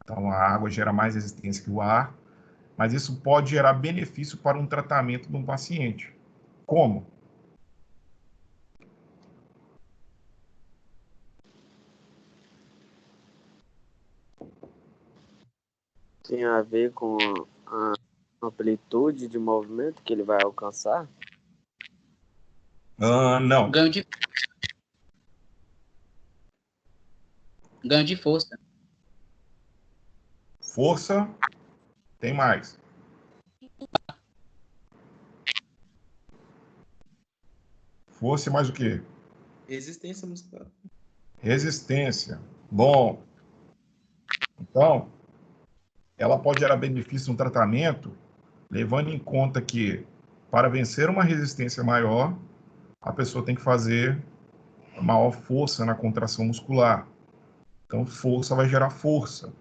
Então, a água gera mais resistência que o ar. Mas isso pode gerar benefício para um tratamento de um paciente. Como? Tem a ver com a amplitude de movimento que ele vai alcançar? Não. Ganho de força. Força, tem mais. Força e mais o quê? Resistência muscular. Resistência. Bom, então, ela pode gerar benefício no tratamento, levando em conta que, para vencer uma resistência maior, a pessoa tem que fazer maior força na contração muscular. Então, força vai gerar força,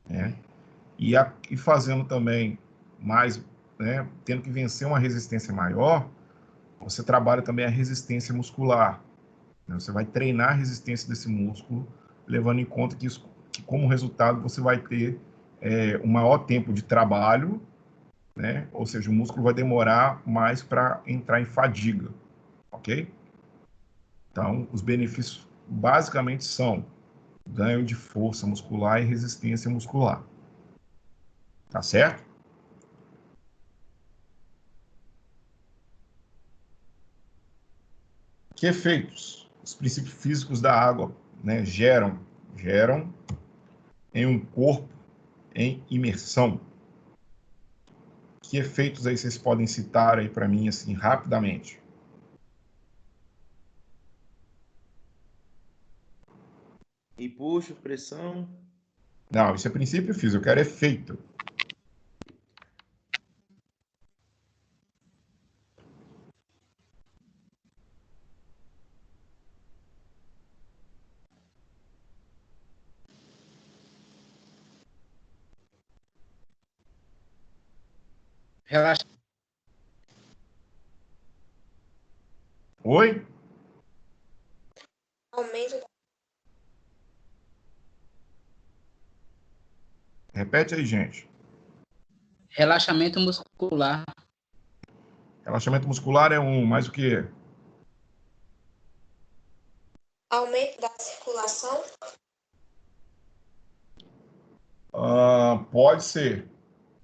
né? E fazendo também mais, né, tendo que vencer uma resistência maior, você trabalha também a resistência muscular. Né? Você vai treinar a resistência desse músculo, levando em conta que como resultado, você vai ter um maior tempo de trabalho, né? Ou seja, o músculo vai demorar mais para entrar em fadiga, ok? Então, os benefícios basicamente são ganho de força muscular e resistência muscular. Tá certo? Que efeitos os princípios físicos da água, né, geram em um corpo em imersão? Que efeitos aí vocês podem citar aí para mim assim rapidamente? Empuxo, pressão. Não, isso é princípio físico, eu quero efeito. Relaxa. Oi? aumento Repete aí, gente. Relaxamento muscular. Relaxamento muscular é um, mais o quê? Aumento da circulação. Pode ser.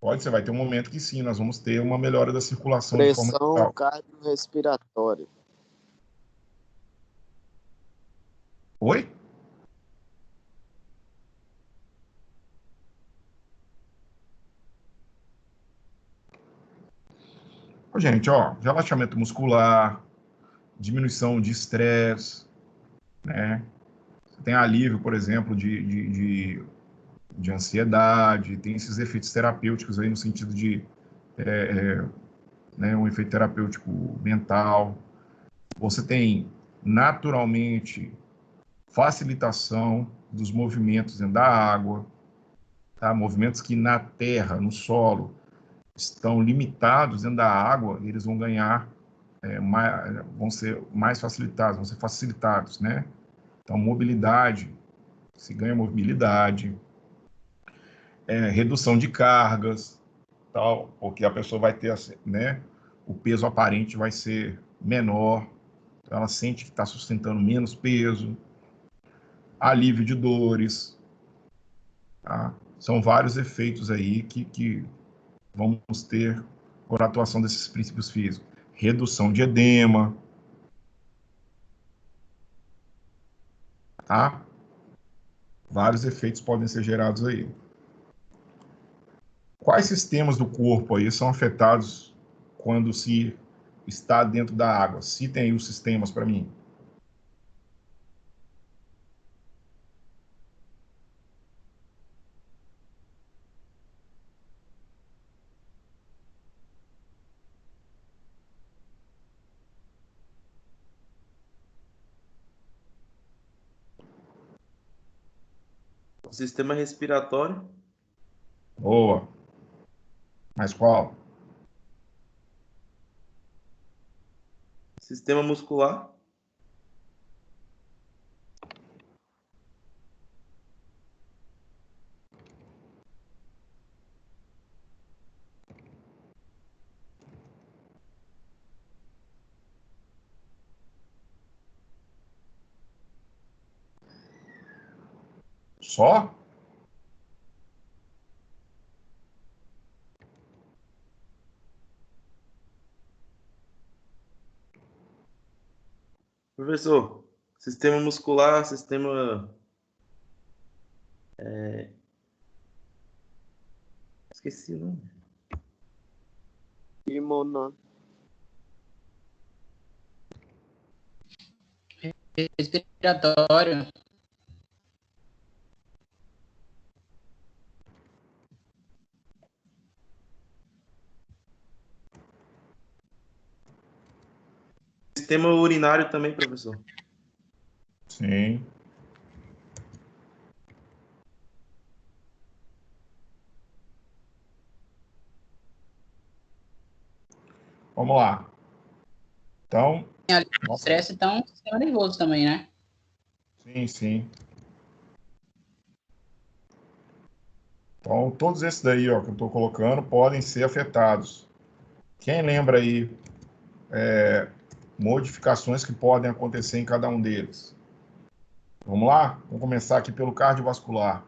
Pode ser, vai ter um momento que sim, nós vamos ter uma melhora da circulação de forma Pressão geral. cardiorrespiratória. Oi? Gente, ó, relaxamento muscular, diminuição de estresse, né? Você tem alívio, por exemplo, de ansiedade, tem esses efeitos terapêuticos aí no sentido de né, um efeito terapêutico mental. Você tem naturalmente facilitação dos movimentos dentro da água, tá? Movimentos que na terra, no solo, estão limitados dentro da água, eles vão ganhar, vão ser mais facilitados, vão ser facilitados, né? Então, mobilidade, se ganha mobilidade, redução de cargas, tal, porque a pessoa vai ter, né? O peso aparente vai ser menor, então ela sente que está sustentando menos peso, alívio de dores, tá? São vários efeitos aí que vamos ter por atuação desses princípios físicos. Redução de edema, tá? Vários efeitos podem ser gerados aí. Quais sistemas do corpo aí são afetados quando se está dentro da água? Citem aí os sistemas para mim. O sistema respiratório, Boa. Mas qual? sistema muscular, Só? professor, sistema muscular, sistema... Esqueci o nome. Imunológico. Respiratório. Sistema urinário também, professor. Sim. Vamos lá. Então, Estresse, então, sistema nervoso também, né? sim, sim. Então, todos esses daí, ó, que eu estou colocando, podem ser afetados. Quem lembra aí modificações que podem acontecer em cada um deles? Vamos lá? Vamos começar aqui pelo cardiovascular.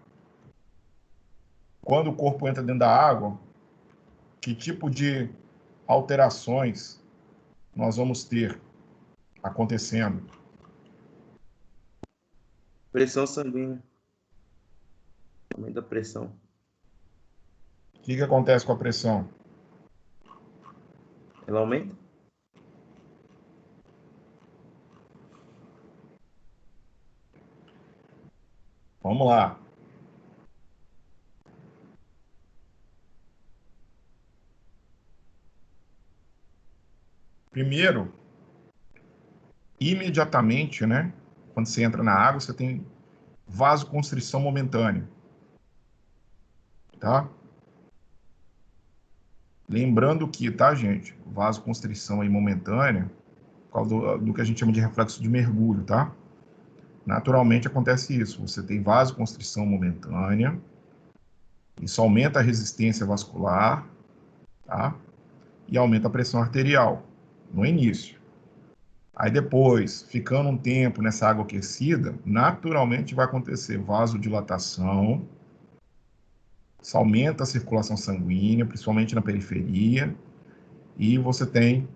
Quando o corpo entra dentro da água, que tipo de alterações nós vamos ter acontecendo? Pressão sanguínea. Aumento da pressão. O que acontece com a pressão? Ela aumenta? Vamos lá. Primeiro, imediatamente, né? Quando você entra na água, você tem vasoconstrição momentânea, tá? Lembrando que, tá, gente? Vasoconstrição aí momentânea, por causa do que a gente chama de reflexo de mergulho, tá? Naturalmente acontece isso. Você tem vasoconstrição momentânea, isso aumenta a resistência vascular, tá? e aumenta a pressão arterial no início. Aí depois, ficando um tempo nessa água aquecida, naturalmente vai acontecer vasodilatação, isso aumenta a circulação sanguínea, principalmente na periferia, e você tem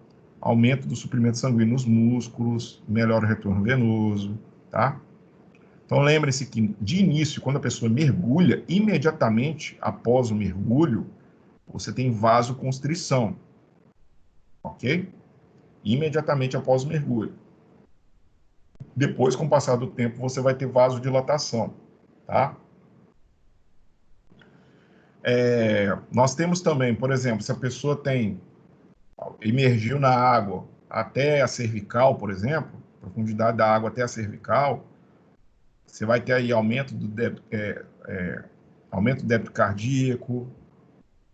aumento do suprimento sanguíneo nos músculos, melhora o retorno venoso, tá? Então lembre-se que, de início, quando a pessoa mergulha, imediatamente após o mergulho, você tem vasoconstrição, ok? Imediatamente após o mergulho. Depois, com o passar do tempo, você vai ter vasodilatação, tá? Nós temos também, por exemplo, se a pessoa emergiu na água até a cervical, por exemplo, profundidade da água até a cervical, você vai ter aí aumento do débito cardíaco,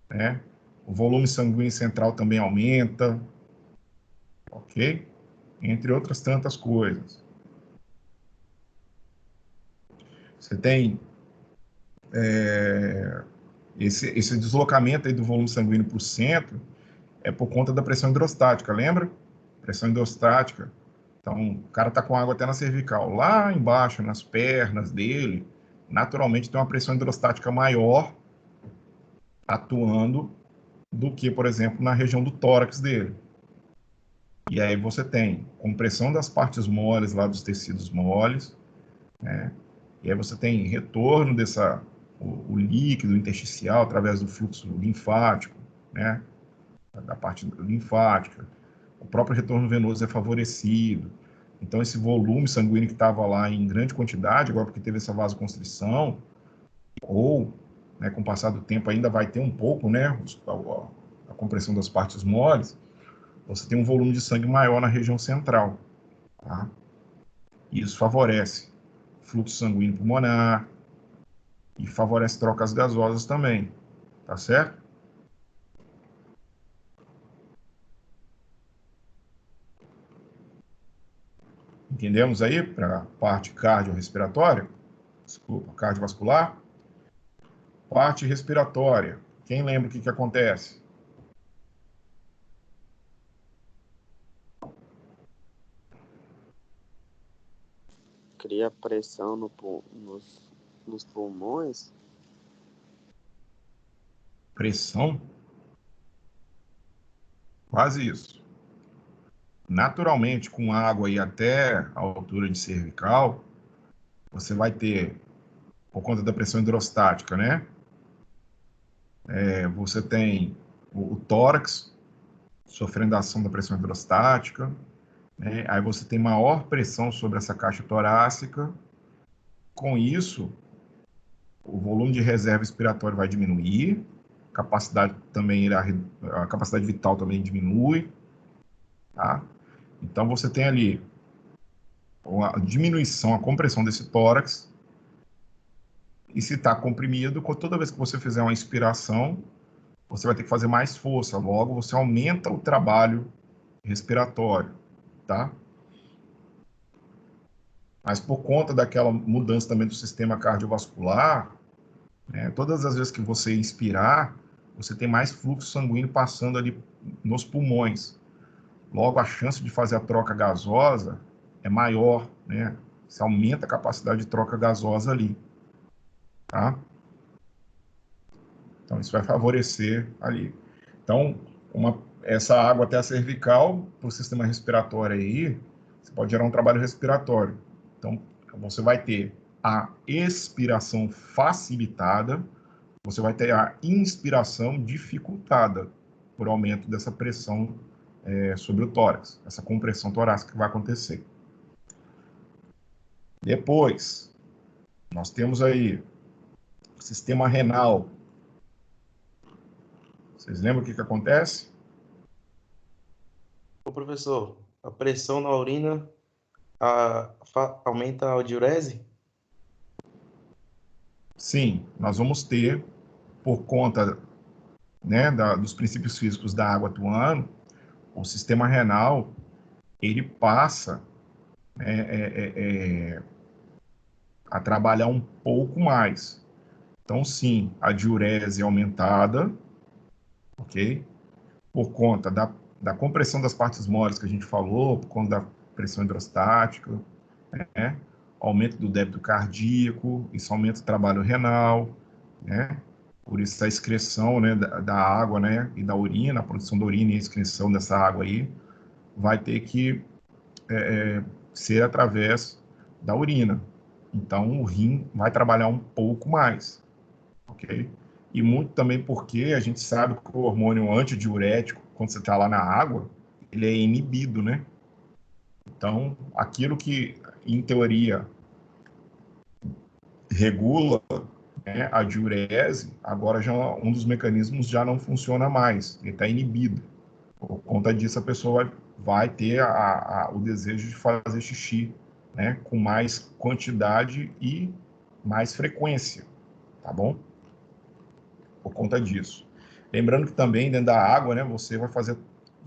né? O volume sanguíneo central também aumenta, ok? Entre outras tantas coisas. Você tem esse deslocamento aí do volume sanguíneo para o centro é por conta da pressão hidrostática, lembra? Pressão hidrostática. Então, o cara está com água até na cervical. Lá embaixo, nas pernas dele, naturalmente tem uma pressão hidrostática maior atuando do que, por exemplo, na região do tórax dele. E aí você tem compressão das partes moles, lá dos tecidos moles, né? E aí você tem retorno o líquido intersticial através do fluxo linfático, né? Da parte linfática. O próprio retorno venoso é favorecido. Então, esse volume sanguíneo que estava lá em grande quantidade, agora porque teve essa vasoconstrição, ou, né, com o passar do tempo ainda vai ter um pouco, né, a compressão das partes moles, você tem um volume de sangue maior na região central, tá? Isso favorece fluxo sanguíneo pulmonar e favorece trocas gasosas também, tá certo? Entendemos aí para a parte cardiorrespiratória? Desculpa, cardiovascular. Parte respiratória. Quem lembra o que acontece? Cria pressão nos pulmões. Pressão? Quase isso. Naturalmente, com água e até a altura de cervical, você vai ter, por conta da pressão hidrostática, né? Você tem o tórax sofrendo a ação da pressão hidrostática, né? Aí você tem maior pressão sobre essa caixa torácica. Com isso, o volume de reserva respiratória vai diminuir, a capacidade vital também diminui, tá? Então você tem ali a diminuição, a compressão desse tórax, e se está comprimido, toda vez que você fizer uma inspiração, você vai ter que fazer mais força, logo você aumenta o trabalho respiratório, tá? Mas por conta daquela mudança também do sistema cardiovascular, né, todas as vezes que você inspirar, você tem mais fluxo sanguíneo passando ali nos pulmões. Logo, a chance de fazer a troca gasosa é maior, né? Você aumenta a capacidade de troca gasosa ali, tá? Então, isso vai favorecer ali. Então, essa água até a cervical, para o sistema respiratório aí, você pode gerar um trabalho respiratório. Então, você vai ter a expiração facilitada, você vai ter a inspiração dificultada por aumento dessa pressão sobre o tórax, essa compressão torácica que vai acontecer. Depois, nós temos aí o sistema renal. Vocês lembram o que acontece? Ô, professor, a pressão na urina aumenta a diurese? Sim, nós vamos ter, por conta, né, dos princípios físicos da água atuando, o sistema renal, ele passa a trabalhar um pouco mais. Então, sim, a diurese é aumentada, ok? por conta da compressão das partes moles que a gente falou, por conta da pressão hidrostática, né? Aumento do débito cardíaco, isso aumenta o trabalho renal, né? Por isso a excreção, né, da água, né, e da urina, a produção da urina e a excreção dessa água aí vai ter que ser através da urina. Então, o rim vai trabalhar um pouco mais, ok? E muito também porque a gente sabe que o hormônio antidiurético, quando você está lá na água, ele é inibido, né? Então, aquilo que, em teoria, regula, né, a diurese, agora já um dos mecanismos já não funciona mais, ele está inibido. Por conta disso, a pessoa vai ter o desejo de fazer xixi, né, com mais quantidade e mais frequência, tá bom? Por conta disso. Lembrando que também dentro da água, né, você vai fazer,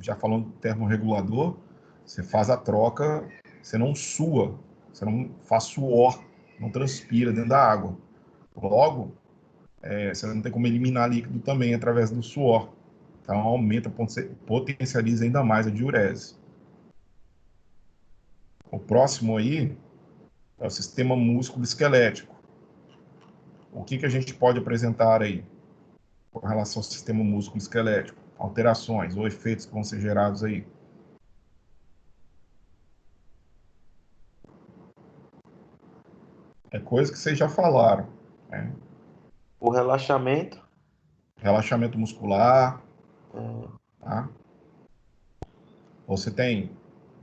já falando do termorregulador, você faz a troca, você não sua, você não faz suor, não transpira dentro da água. Logo, você não tem como eliminar líquido também através do suor. Então, aumenta, potencializa ainda mais a diurese. O próximo aí é o sistema músculo-esquelético. O que a gente pode apresentar aí com relação ao sistema músculo-esquelético? Alterações ou efeitos que vão ser gerados aí? É coisa que vocês já falaram, né? O relaxamento. Relaxamento muscular, É, tá? Você tem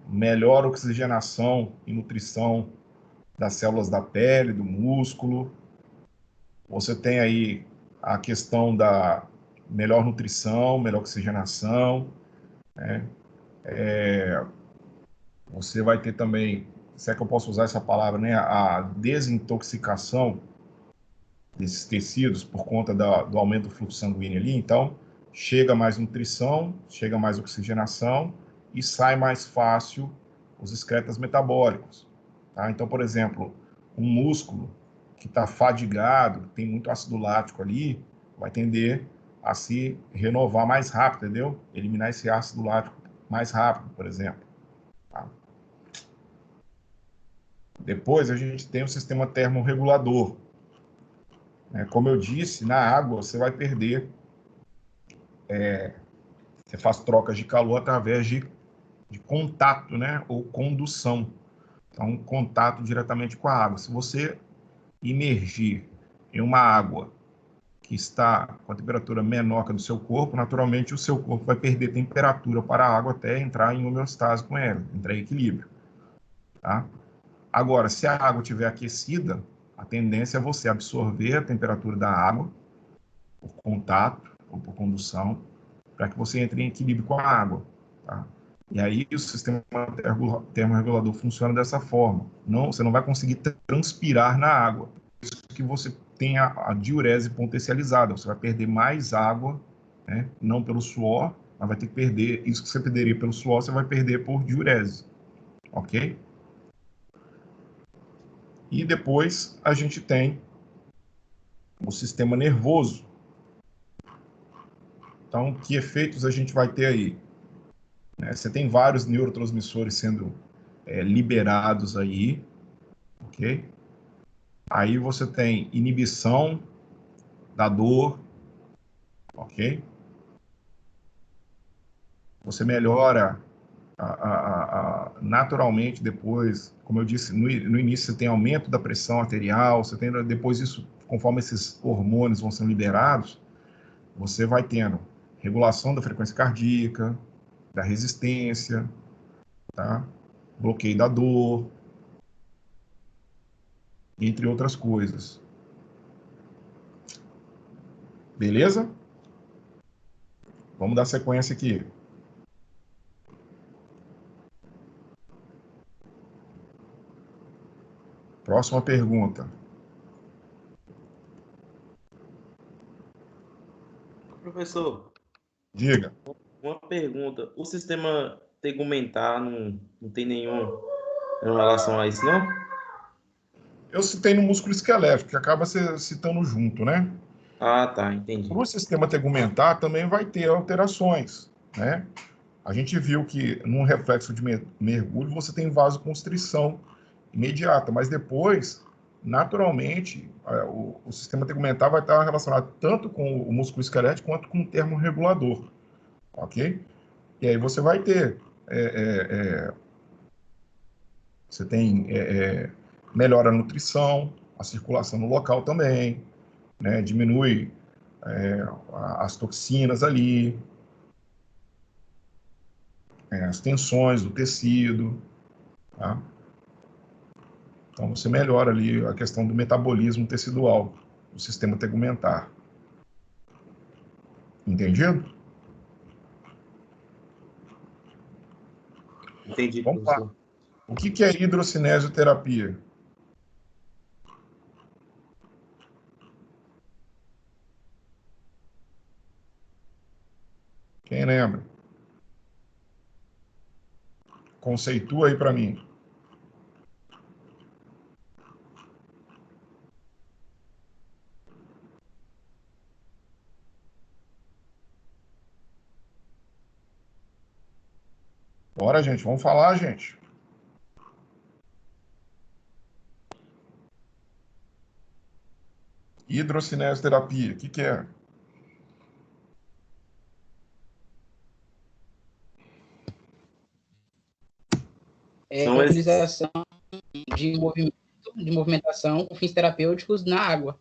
melhor oxigenação e nutrição das células da pele, do músculo. Você tem aí a questão da melhor nutrição, melhor oxigenação, né? Você vai ter também, se é que eu posso usar essa palavra, né? A desintoxicação desses tecidos por conta do aumento do fluxo sanguíneo ali. Então, chega mais nutrição, chega mais oxigenação e sai mais fácil os excretas metabólicos. Tá? Então, por exemplo, um músculo que está fadigado, tem muito ácido lático ali, vai tender a se renovar mais rápido, entendeu? Eliminar esse ácido lático mais rápido, por exemplo. Tá? Depois a gente tem o sistema termorregulador. Como eu disse, na água você vai perder, você faz trocas de calor através de contato, né? Ou condução. Então, contato diretamente com a água. Se você imergir em uma água que está com a temperatura menor que a do seu corpo, naturalmente o seu corpo vai perder temperatura para a água até entrar em homeostase com ela, entrar em equilíbrio. Tá? Agora, se a água estiver aquecida, a tendência é você absorver a temperatura da água por contato ou por condução, para que você entre em equilíbrio com a água. Tá? E aí o sistema termorregulador funciona dessa forma. Não, você não vai conseguir transpirar na água. Por isso que você tem a diurese potencializada. Você vai perder mais água, né? Não pelo suor, mas vai ter que perder. Isso que você perderia pelo suor, você vai perder por diurese. Ok? E depois a gente tem o sistema nervoso. Então, que efeitos a gente vai ter aí? Você tem vários neurotransmissores sendo liberados aí, ok? Aí você tem inibição da dor, ok? Você melhora naturalmente depois, como eu disse, no início você tem aumento da pressão arterial, você tem depois isso, conforme esses hormônios vão sendo liberados, você vai tendo regulação da frequência cardíaca, da resistência, tá? Bloqueio da dor, entre outras coisas. Beleza? Vamos dar sequência aqui. Próxima pergunta. Professor, Diga. uma pergunta. O sistema tegumentar não tem nenhuma relação a isso, não? Eu citei no músculo esquelético, que acaba citando junto, né? Ah, tá, Para entendi. o sistema tegumentar também vai ter alterações, né? A gente viu que num reflexo de mergulho você tem vasoconstrição imediata, mas depois, naturalmente, o sistema tegumentar vai estar relacionado tanto com o músculo esquelético quanto com o termorregulador, ok? E aí você vai ter, você tem melhora a nutrição, a circulação no local também, né? Diminui as toxinas ali, as tensões do tecido, tá? Então, você melhora ali a questão do metabolismo tecidual, do sistema tegumentar. Entendido? Entendi, Vamos lá. professor. O que é hidrocinesioterapia? Quem lembra? Conceitua aí para mim. Bora, gente, vamos falar, gente. Hidrocinesioterapia, o que é? É São a esses. utilização de movimento, de movimentação com fins terapêuticos na água.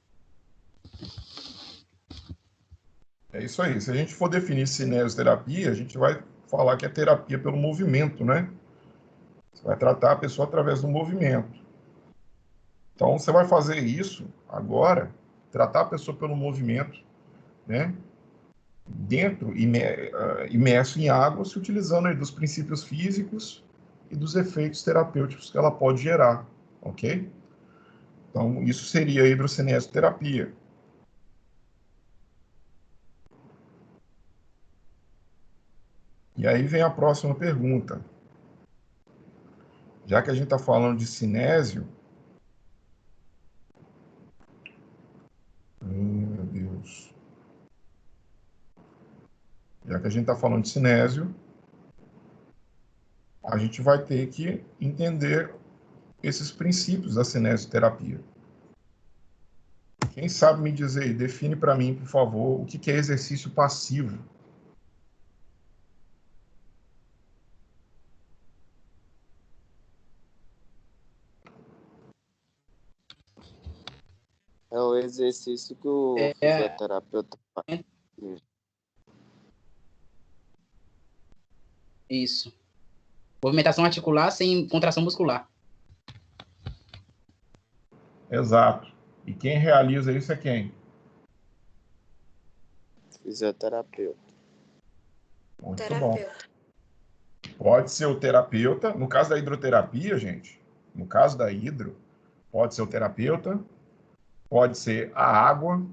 É isso aí. Se a gente for definir cinesioterapia, a gente vai falar que é terapia pelo movimento, né? Você vai tratar a pessoa através do movimento. Então, você vai fazer isso agora, tratar a pessoa pelo movimento, né? Dentro, imerso em água, se utilizando aí dos princípios físicos e dos efeitos terapêuticos que ela pode gerar, ok? Então, isso seria a hidrocenesioterapia. E aí vem a próxima pergunta. Já que a gente está falando de cinésio, meu Deus. Já que a gente está falando de cinésio, a gente vai ter que entender esses princípios da cinesioterapia. Quem sabe me dizer aí, define para mim, por favor, o que é exercício passivo? É o exercício que o É, fisioterapeuta faz. isso. Movimentação articular sem contração muscular. Exato. E quem realiza isso é quem? Fisioterapeuta. Muito bom. Terapeuta. Pode ser o terapeuta, no caso da hidroterapia, gente, no caso da hidro, pode ser o terapeuta, pode ser a água,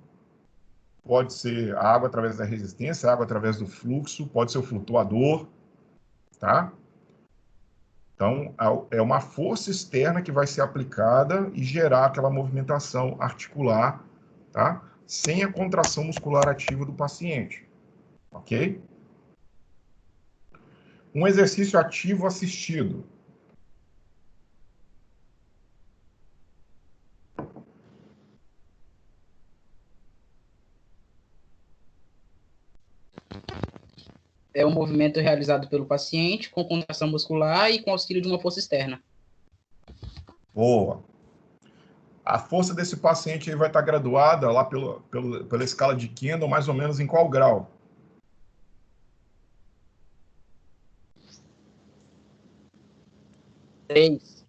pode ser a água através da resistência, a água através do fluxo, pode ser o flutuador, tá? Então, é uma força externa que vai ser aplicada e gerar aquela movimentação articular, tá? Sem a contração muscular ativa do paciente, ok? Um exercício ativo assistido. É um movimento realizado pelo paciente com contração muscular e com auxílio de uma força externa. Boa. A força desse paciente aí vai estar graduada lá pela escala de Kendall, mais ou menos em qual grau? Três,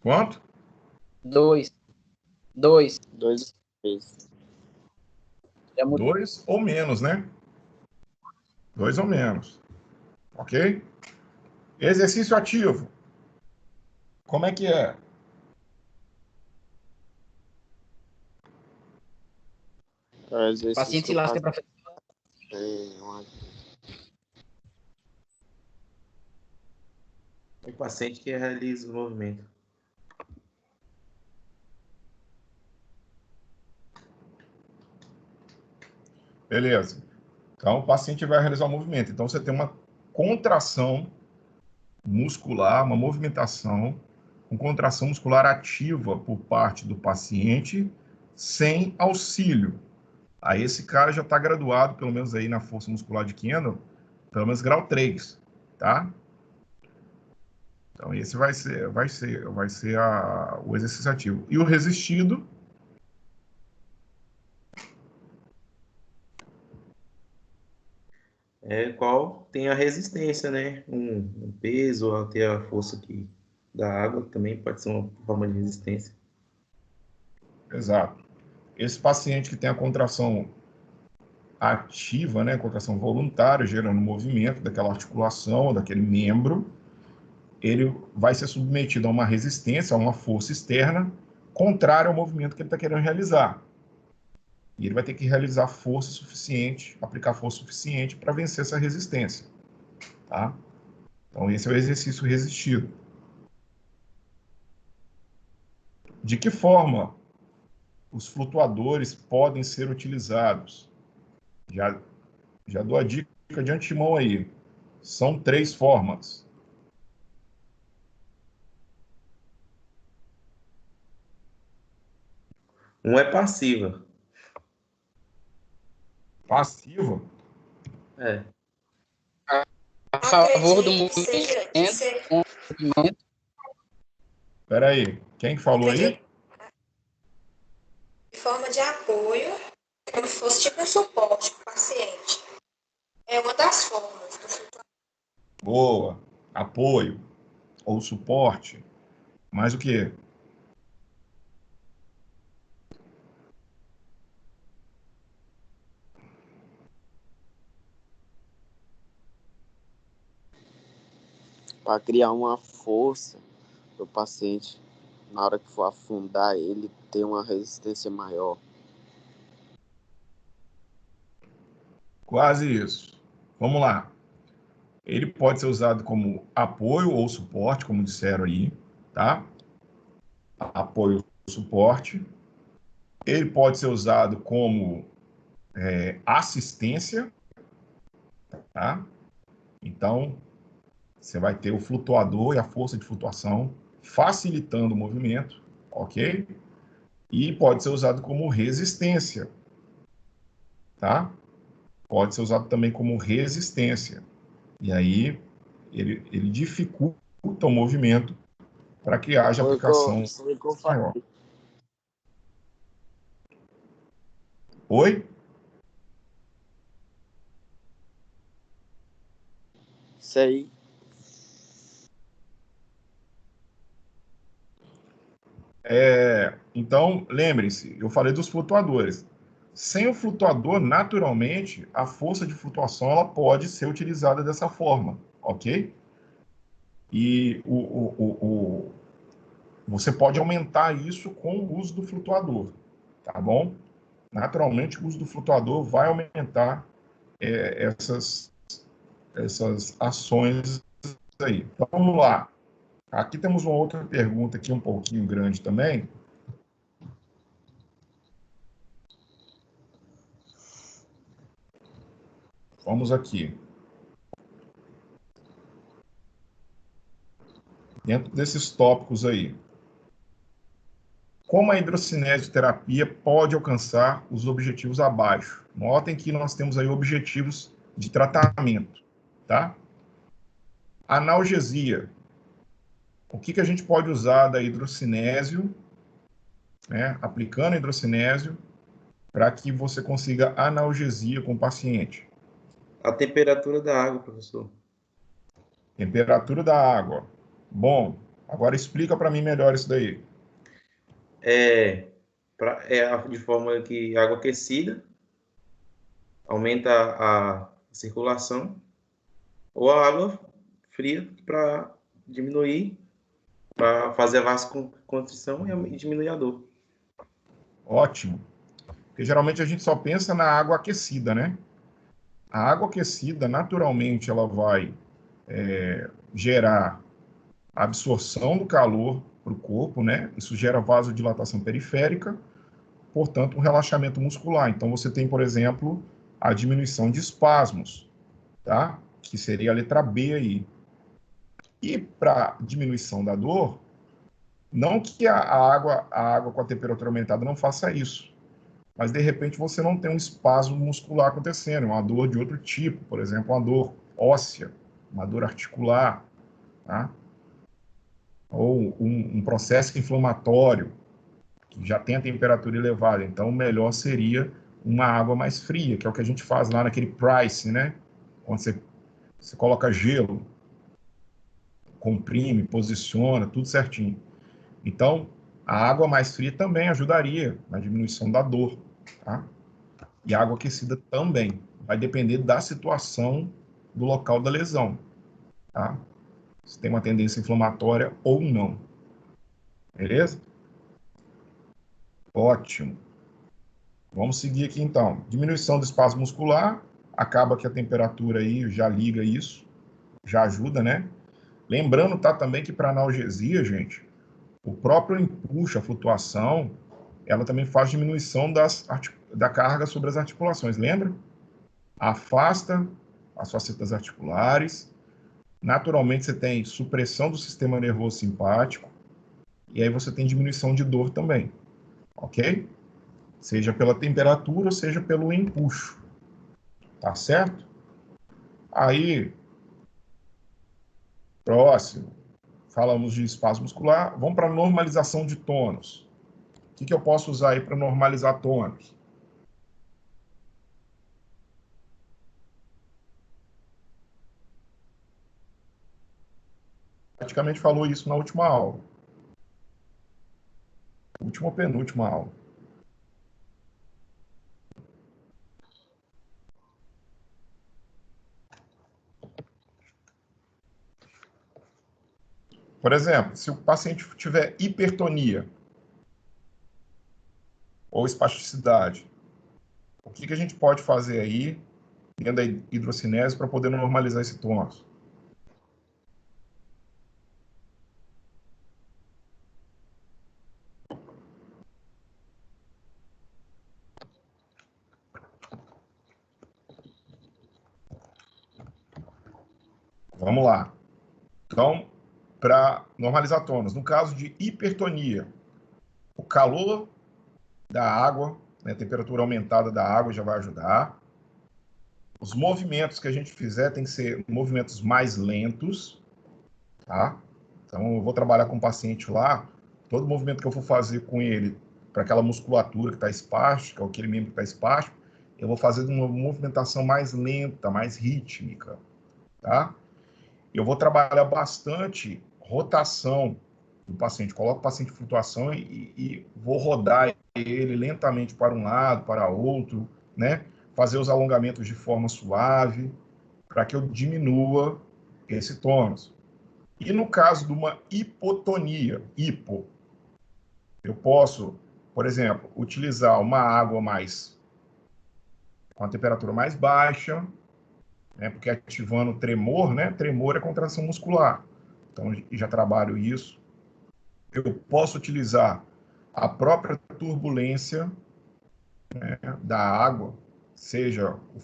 Quanto? dois, dois. 2 3. Já mudou. 2 ou menos, né? 2 ou menos. Ok? Exercício ativo. Como é que é? É o O exercício paciente que se o lasca paciente para tem uma... O paciente que realiza o movimento. Beleza. Então, o paciente vai realizar o movimento. Então, você tem uma contração muscular, uma movimentação, com contração muscular ativa por parte do paciente, sem auxílio. Aí esse cara já está graduado, pelo menos aí na força muscular de Kendall, pelo menos grau 3, tá? Então, esse vai ser o exercício ativo. E o resistido, Qual tem a resistência, né? Um peso, até a força da água também pode ser uma forma de resistência. exato. Esse paciente que tem a contração ativa, né, contração voluntária, gerando movimento daquela articulação, daquele membro, ele vai ser submetido a uma resistência, a uma força externa, contrária ao movimento que ele está querendo realizar. E ele vai ter que realizar força suficiente, aplicar força suficiente para vencer essa resistência. Tá? Então, esse é o exercício resistido. De que forma os flutuadores podem ser utilizados? Já dou a dica de antemão aí. São 3 formas. Um é passiva. Passiva. A favor do Acredito que seja movimento. Espera aí. Quem falou aí? de forma de apoio, como se fosse tipo um suporte para o paciente. É uma das formas do flutuador. Boa. Apoio ou suporte. Mais o quê? Para criar uma força para o paciente, na hora que for afundar ele, ter uma resistência maior. Quase isso. Vamos lá. Ele pode ser usado como apoio ou suporte, como disseram aí, tá? Apoio ou suporte. Ele pode ser usado como assistência, tá? Então, você vai ter o flutuador e a força de flutuação facilitando o movimento, ok? E pode ser usado como resistência, tá? Pode ser usado também como resistência. E aí, ele dificulta o movimento para que haja aplicação maior. Oi? Isso aí. Então, lembrem-se, eu falei dos flutuadores. Sem o flutuador, naturalmente, a força de flutuação ela pode ser utilizada dessa forma, ok? E você pode aumentar isso com o uso do flutuador, tá bom? Naturalmente, o uso do flutuador vai aumentar essas ações aí. Então, vamos lá. Aqui temos uma outra pergunta aqui um pouquinho grande também. Vamos aqui. Dentro desses tópicos aí. Como a hidrocinese-terapia pode alcançar os objetivos abaixo? Notem que nós temos aí objetivos de tratamento, tá? Analgesia. O que a gente pode usar da hidrocinésio, né? Aplicando a hidrocinésio, para que você consiga analgesia com o paciente? A temperatura da água, professor. Temperatura da água. Bom, agora explica para mim melhor isso daí. De forma que água aquecida aumenta a circulação, ou a água fria para diminuir, para fazer a vasoconstrição e diminuir a dor. Ótimo. Porque geralmente a gente só pensa na água aquecida, né? A água aquecida, naturalmente, ela vai gerar absorção do calor para o corpo, né? Isso gera vasodilatação periférica, portanto, um relaxamento muscular. Então, você tem, por exemplo, a diminuição de espasmos, tá? Que seria a letra B aí. E para diminuição da dor, não que a água com a temperatura aumentada não faça isso, mas de repente você não tem um espasmo muscular acontecendo, uma dor de outro tipo, por exemplo, uma dor óssea, uma dor articular, tá? Ou um processo inflamatório, que já tem a temperatura elevada. Então, o melhor seria uma água mais fria, que é o que a gente faz lá naquele Price, né? Quando você coloca gelo, comprime, posiciona, tudo certinho. Então, a água mais fria também ajudaria na diminuição da dor, tá? E a água aquecida também. Vai depender da situação do local da lesão, tá? Se tem uma tendência inflamatória ou não. Beleza? Ótimo. Vamos seguir aqui então. Diminuição do espasmo muscular, acaba que a temperatura aí já liga isso, já ajuda, né? Lembrando, tá, também que para analgesia, gente, o próprio empuxo, a flutuação, ela também faz diminuição da carga sobre as articulações, lembra? Afasta as facetas articulares, naturalmente você tem supressão do sistema nervoso simpático, e aí você tem diminuição de dor também, ok? Seja pela temperatura, seja pelo empuxo, tá certo? Aí, próximo, falamos de espasmo muscular, vamos para normalização de tônus. O que eu posso usar aí para normalizar tônus? Praticamente falou isso na última aula. Última ou penúltima aula. Por exemplo, se o paciente tiver hipertonia ou espasticidade, o que a gente pode fazer aí, dentro da hidrocinese, para poder normalizar esse tônus? Vamos lá. Então, para normalizar tônus, no caso de hipertonia, o calor da água, né, a temperatura aumentada da água já vai ajudar. Os movimentos que a gente fizer tem que ser movimentos mais lentos, tá? Então, eu vou trabalhar com o paciente lá, todo movimento que eu for fazer com ele, para aquela musculatura que está espástica, ou aquele membro que está espástico, eu vou fazer uma movimentação mais lenta, mais rítmica, tá? Eu vou trabalhar bastante rotação do paciente. Coloco o paciente em flutuação e vou rodar ele lentamente para um lado, para outro, né? Fazer os alongamentos de forma suave, para que eu diminua esse tônus. E no caso de uma hipotonia, eu posso, por exemplo, utilizar uma água mais com a temperatura mais baixa, né, porque ativando o tremor, né? Tremor é contração muscular. Então, já trabalho isso. Eu posso utilizar a própria turbulência, né, da água, seja o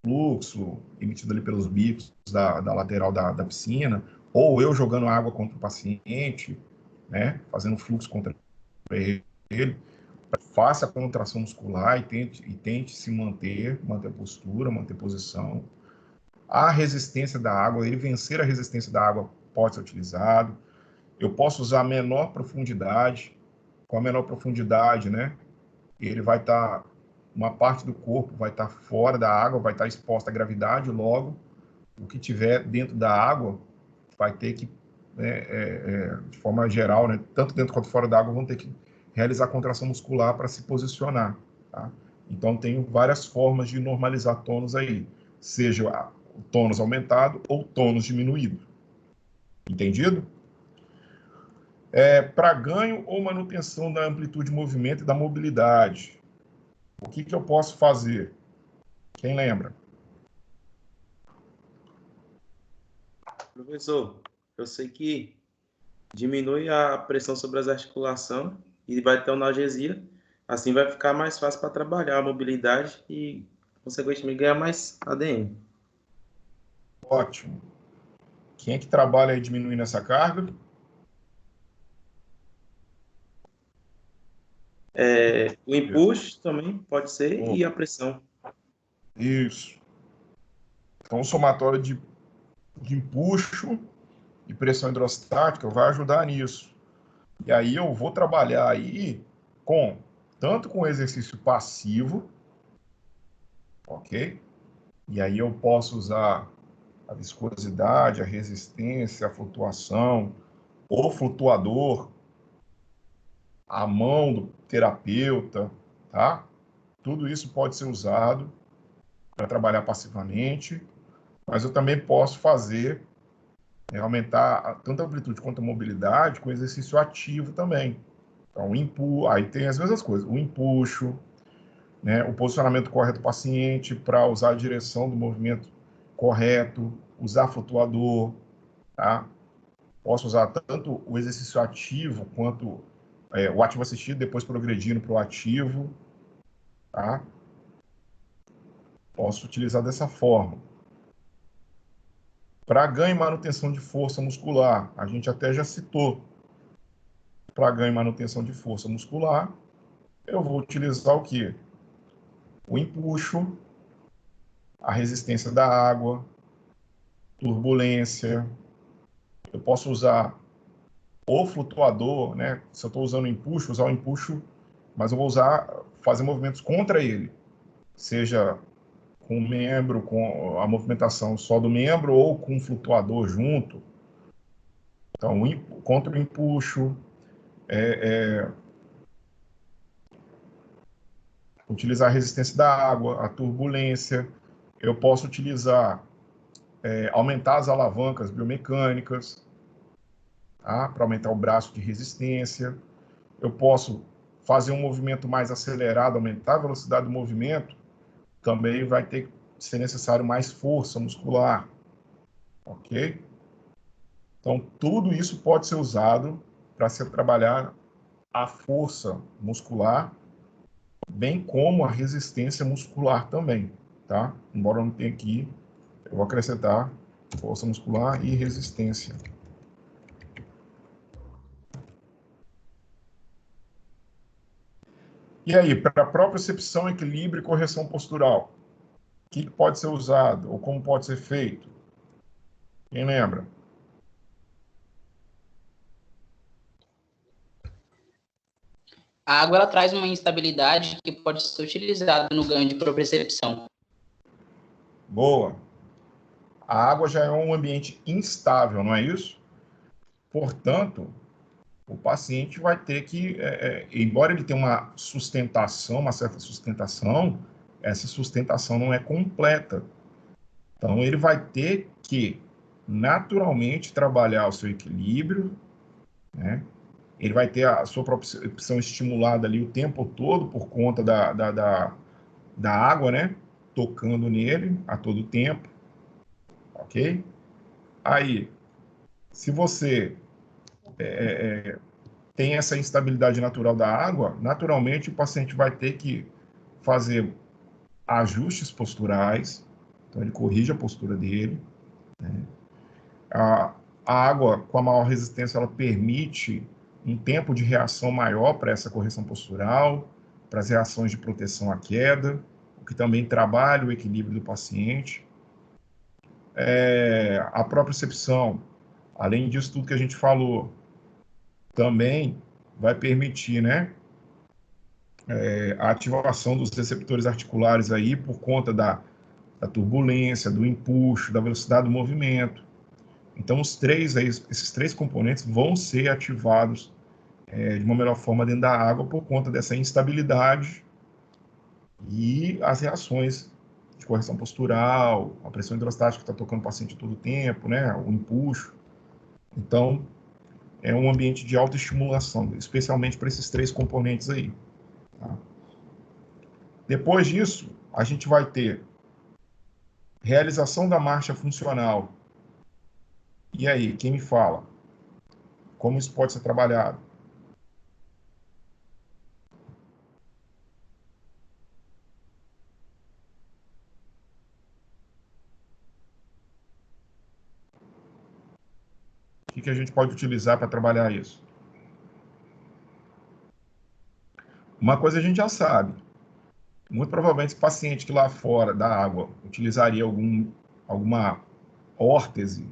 fluxo emitido ali pelos bicos da lateral da piscina, ou eu jogando água contra o paciente, né, fazendo fluxo contra ele, faça a contração muscular e tente se manter a postura, manter a posição. A resistência da água, ele vencer a resistência da água pode ser utilizado. Eu posso usar menor profundidade. Com a menor profundidade, né, ele vai estar, uma parte do corpo vai estar fora da água, vai estar exposta à gravidade, logo, o que tiver dentro da água vai ter que, de forma geral, né, tanto dentro quanto fora da água, vão ter que realizar contração muscular para se posicionar, tá? Então, tenho várias formas de normalizar tônus aí, seja o tônus aumentado ou tônus diminuído. Entendido? Para ganho ou manutenção da amplitude de movimento e da mobilidade, o que eu posso fazer? Quem lembra? Professor, eu sei que diminui a pressão sobre as articulações e vai ter analgesia. Assim vai ficar mais fácil para trabalhar a mobilidade e consequentemente, ganhar mais ADM. Ótimo. Quem é que trabalha aí diminuindo essa carga? O impulso também pode ser, e a pressão. Isso. Então, o somatório de empuxo e pressão hidrostática vai ajudar nisso. E aí eu vou trabalhar aí tanto com exercício passivo, ok? E aí eu posso usar a viscosidade, a resistência, a flutuação, o flutuador, a mão do terapeuta, tá? Tudo isso pode ser usado para trabalhar passivamente, mas eu também posso fazer, aumentar tanto a amplitude quanto a mobilidade com exercício ativo também. Então, aí tem as mesmas coisas, o empuxo, né, o posicionamento correto do paciente para usar a direção do movimento correto, usar flutuador, tá? Posso usar tanto o exercício ativo quanto o ativo assistido, depois progredindo para o ativo, tá? Posso utilizar dessa forma. Para ganho e manutenção de força muscular, a gente até já citou. Para ganho e manutenção de força muscular, eu vou utilizar o quê? O empuxo, a resistência da água, turbulência. Eu posso usar o flutuador, né? Se eu estou usando o empuxo, usar o empuxo, mas eu vou fazer movimentos contra ele, seja com o membro, com a movimentação só do membro ou com o flutuador junto. Então, contra o empuxo, utilizar a resistência da água, a turbulência. Eu posso utilizar, aumentar as alavancas biomecânicas, tá? Para aumentar o braço de resistência. Eu posso fazer um movimento mais acelerado, aumentar a velocidade do movimento, também vai ter que ser necessário mais força muscular, ok? Então, tudo isso pode ser usado para se trabalhar a força muscular, bem como a resistência muscular também, tá? Embora eu não tenha aqui, eu vou acrescentar força muscular e resistência. E aí, para a propriocepção, equilíbrio e correção postural, o que pode ser usado ou como pode ser feito? Quem lembra? A água ela traz uma instabilidade que pode ser utilizada no ganho de propriocepção. Boa. A água já é um ambiente instável, não é isso? Portanto, o paciente vai ter que, embora ele tenha uma sustentação, uma certa sustentação, essa sustentação não é completa. Então, ele vai ter que, naturalmente, trabalhar o seu equilíbrio, né? Ele vai ter a sua propriocepção estimulada ali o tempo todo por conta da água, né? Tocando nele a todo tempo, ok? Aí, se você tem essa instabilidade natural da água, naturalmente o paciente vai ter que fazer ajustes posturais, então ele corrige a postura dele. Né? A água com a maior resistência, ela permite um tempo de reação maior para essa correção postural, para as reações de proteção à queda, o que também trabalha o equilíbrio do paciente. A propriocepção, além disso tudo que a gente falou, também vai permitir, né, a ativação dos receptores articulares aí por conta da turbulência, do empuxo, da velocidade do movimento. Então, esses três componentes vão ser ativados de uma melhor forma dentro da água por conta dessa instabilidade e as reações de correção postural, a pressão hidrostática que está tocando o paciente todo o tempo, né, o empuxo. Então, é um ambiente de autoestimulação, especialmente para esses três componentes aí. Tá? Depois disso, a gente vai ter realização da marcha funcional. E aí, quem me fala? Como isso pode ser trabalhado? que a gente pode utilizar para trabalhar isso? Uma coisa a gente já sabe. Muito provavelmente esse paciente que lá fora da água utilizaria alguma órtese,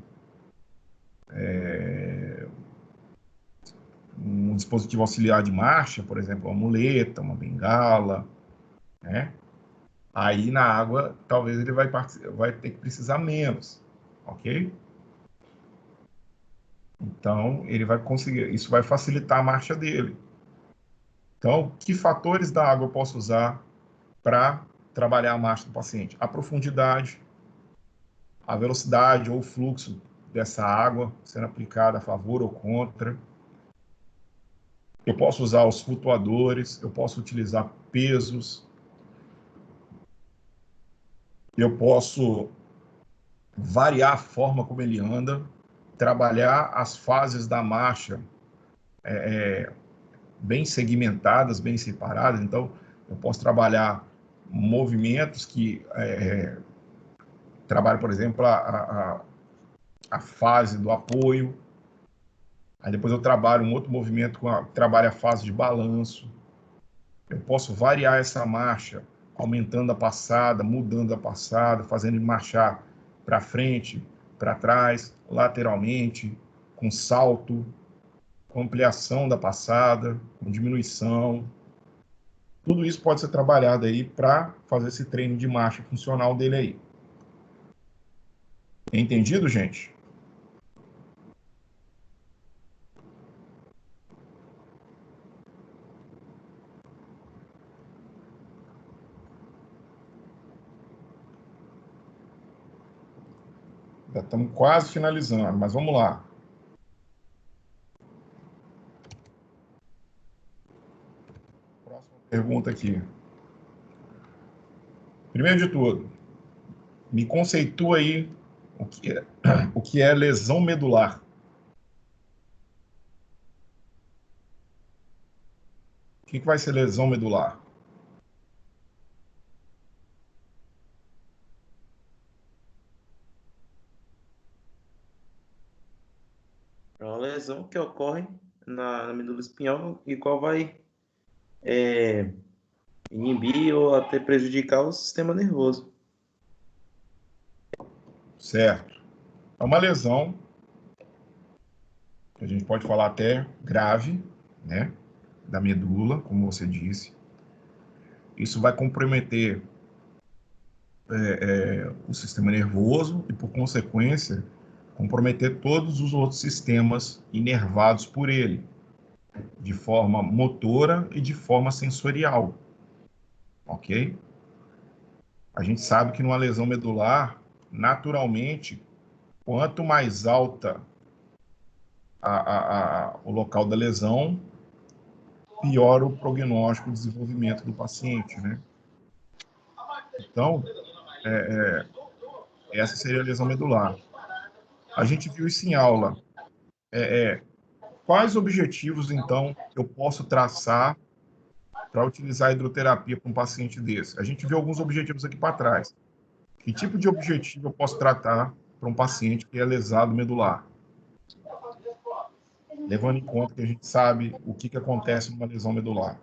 um dispositivo auxiliar de marcha, por exemplo, uma muleta, uma bengala, né? Aí na água talvez ele vai ter que precisar menos, ok? Então ele vai conseguir, isso vai facilitar a marcha dele. Então, que fatores da água eu posso usar para trabalhar a marcha do paciente? A profundidade, a velocidade ou o fluxo dessa água sendo aplicada a favor ou contra. Eu posso usar os flutuadores, eu posso utilizar pesos, eu posso variar a forma como ele anda, trabalhar as fases da marcha bem segmentadas, bem separadas. Então, eu posso trabalhar movimentos que trabalham, por exemplo, a fase do apoio. Aí depois eu trabalho um outro movimento que trabalha a fase de balanço. Eu posso variar essa marcha, aumentando a passada, mudando a passada, fazendo ele marchar para frente, para trás, lateralmente, com salto, com ampliação da passada, com diminuição. Tudo isso pode ser trabalhado aí para fazer esse treino de marcha funcional dele aí. Entendido, gente? Já estamos quase finalizando, mas vamos lá. Próxima pergunta aqui. Primeiro de tudo, me conceitua aí o que é lesão medular. O que vai ser lesão medular? É uma lesão que ocorre na medula espinhal e qual vai inibir ou até prejudicar o sistema nervoso. Certo. É uma lesão que a gente pode falar até grave, né? Da medula, como você disse. Isso vai comprometer o sistema nervoso e, por consequência, comprometer todos os outros sistemas inervados por ele, de forma motora e de forma sensorial, ok? A gente sabe que numa lesão medular, naturalmente, quanto mais alta o local da lesão, pior o prognóstico de desenvolvimento do paciente, né? Então, essa seria a lesão medular. A gente viu isso em aula. Quais objetivos, então, eu posso traçar para utilizar a hidroterapia para um paciente desse? A gente viu alguns objetivos aqui para trás. Que tipo de objetivo eu posso tratar para um paciente que é lesado medular? Levando em conta que a gente sabe o que acontece numa lesão medular.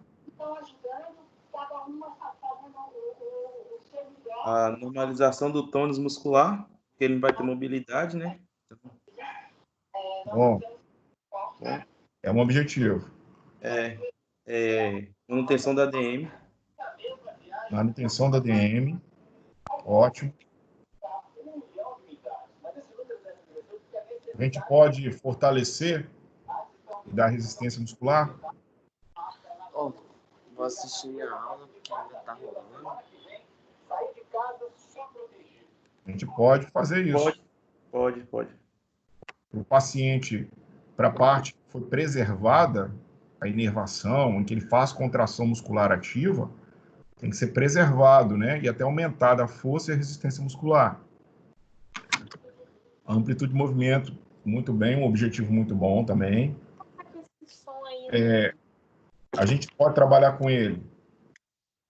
A normalização do tônus muscular, que ele não vai ter mobilidade, né? Bom, é um objetivo. Manutenção da DM. Manutenção da DM, ótimo. A gente pode fortalecer e dar resistência muscular? Ó, vou assistir a aula porque ainda tá rolando. A gente pode fazer isso. Pode. Para o paciente, para a parte que foi preservada, a inervação, em que ele faz contração muscular ativa, tem que ser preservado, né? E até aumentada a força e a resistência muscular. A amplitude de movimento, muito bem, um objetivo muito bom também. A gente pode trabalhar com ele.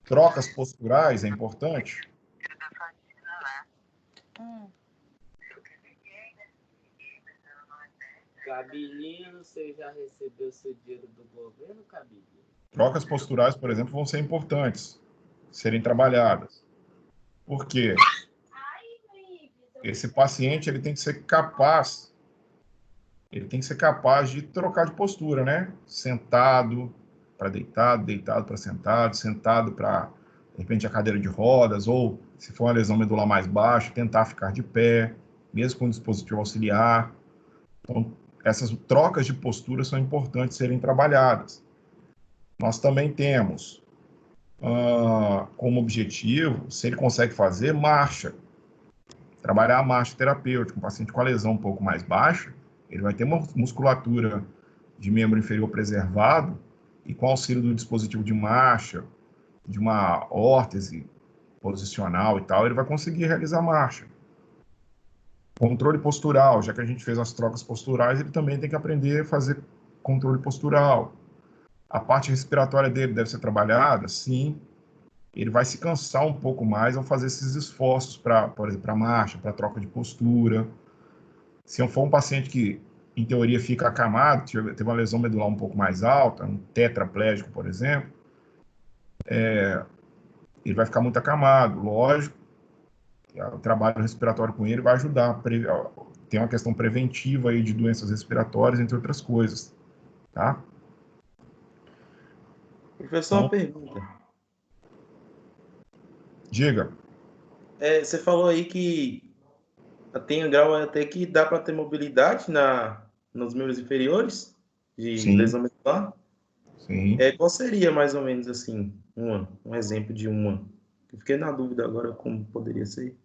Trocas posturais é importante. Cabilino, você já recebeu seu dinheiro do governo, Cabilino? Trocas posturais, por exemplo, vão ser importantes serem trabalhadas. Por quê? Esse paciente ele tem que ser capaz de trocar de postura, né? Sentado para deitado, deitado para sentado, sentado para, de repente, a cadeira de rodas, ou, se for uma lesão medular mais baixa, tentar ficar de pé, mesmo com dispositivo auxiliar. Então, essas trocas de postura são importantes serem trabalhadas. Nós também temos como objetivo, se ele consegue fazer, marcha. Trabalhar a marcha terapêutica. Um paciente com a lesão um pouco mais baixa, ele vai ter uma musculatura de membro inferior preservado e com auxílio do dispositivo de marcha, de uma órtese posicional e tal, ele vai conseguir realizar a marcha. Controle postural, já que a gente fez as trocas posturais, ele também tem que aprender a fazer controle postural. A parte respiratória dele deve ser trabalhada? Sim. Ele vai se cansar um pouco mais ao fazer esses esforços para, por exemplo, para marcha, para troca de postura. Se eu for um paciente que, em teoria, fica acamado, teve uma lesão medular um pouco mais alta, um tetraplégico, por exemplo, ele vai ficar muito acamado. Lógico, o trabalho respiratório com ele vai ajudar. Tem uma questão preventiva aí de doenças respiratórias, entre outras coisas. Tá? Professor, uma pergunta. Diga. Você falou aí que tem grau até que dá para ter mobilidade nos membros inferiores de Sim. lesão medular? Sim. Qual seria mais ou menos assim um exemplo de uma? Eu fiquei na dúvida agora como poderia ser.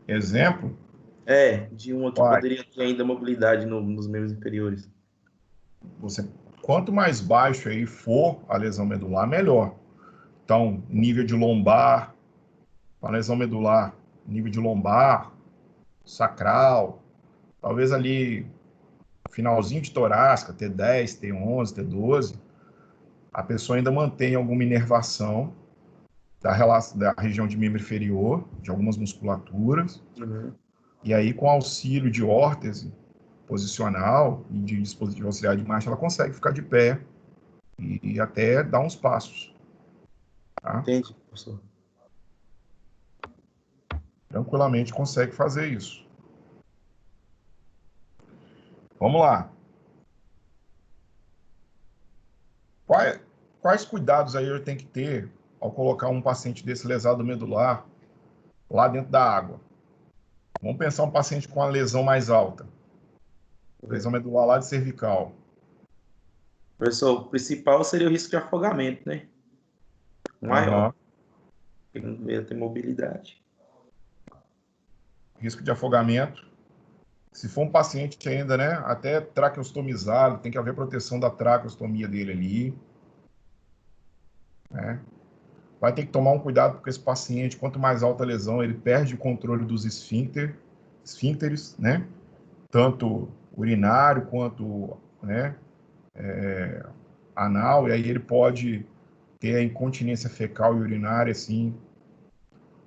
Exemplo? De uma que poderia ter ainda mobilidade nos membros inferiores. Quanto mais baixo aí for a lesão medular, melhor. Então, nível de lombar, a lesão medular, nível de lombar, sacral, talvez ali finalzinho de torácica, T10, T11, T12, a pessoa ainda mantém alguma inervação da região de membro inferior, de algumas musculaturas, e aí com auxílio de órtese posicional e de dispositivo auxiliar de marcha, ela consegue ficar de pé e até dar uns passos. Tá? Entendi, professor. Tranquilamente consegue fazer isso. Vamos lá. Quais cuidados aí eu tenho que ter ao colocar um paciente desse lesado medular lá dentro da água? Vamos pensar um paciente com a lesão mais alta. Lesão medular lá de cervical. Professor, o principal seria o risco de afogamento, né? Maior. Ele não ia ter mobilidade. Risco de afogamento. Se for um paciente ainda, né, até traqueostomizado, tem que haver proteção da traqueostomia dele ali. Né? Vai ter que tomar um cuidado porque esse paciente, quanto mais alta a lesão, ele perde o controle dos esfíncteres, né? Tanto urinário quanto, né, anal, e aí ele pode ter a incontinência fecal e urinária, assim.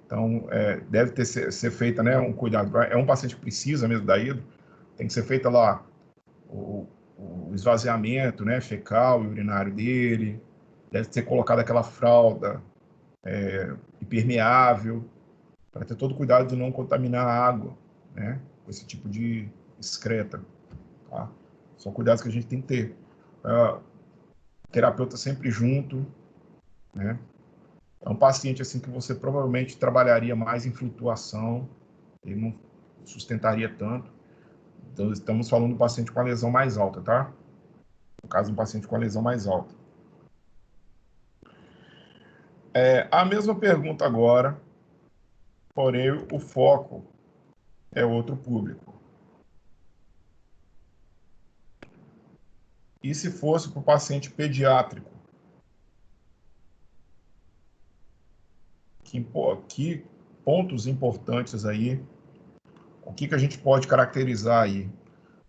Então, deve ser feita, né, um cuidado. É um paciente que precisa mesmo da hidro, tem que ser feita lá o esvaziamento, né, fecal e urinário dele, deve ser colocada aquela fralda impermeável, para ter todo cuidado de não contaminar a água, né, com esse tipo de excreta. Tá? São cuidados que a gente tem que ter. Terapeuta sempre junto, né? É um paciente assim que você provavelmente trabalharia mais em flutuação, ele não sustentaria tanto. Então, estamos falando de um paciente com a lesão mais alta, tá? No caso, um paciente com a lesão mais alta. A mesma pergunta agora, porém o foco é outro público. E se fosse para o paciente pediátrico? Que pontos importantes aí? O que a gente pode caracterizar aí?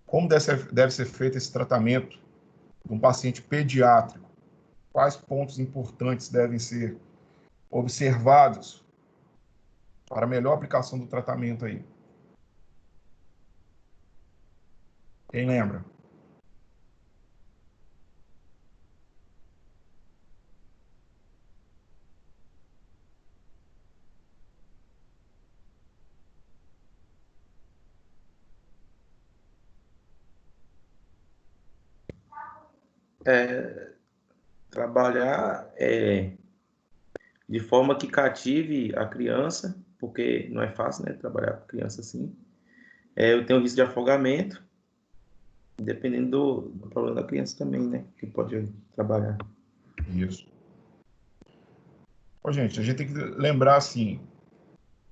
Como deve ser feito esse tratamento de um paciente pediátrico? Quais pontos importantes devem ser observados para a melhor aplicação do tratamento aí? Quem lembra? Trabalhar de forma que cative a criança, porque não é fácil, né, trabalhar com criança assim. Eu tenho risco de afogamento, dependendo do problema da criança também, né, que pode trabalhar. Isso. Ô, gente, a gente tem que lembrar assim,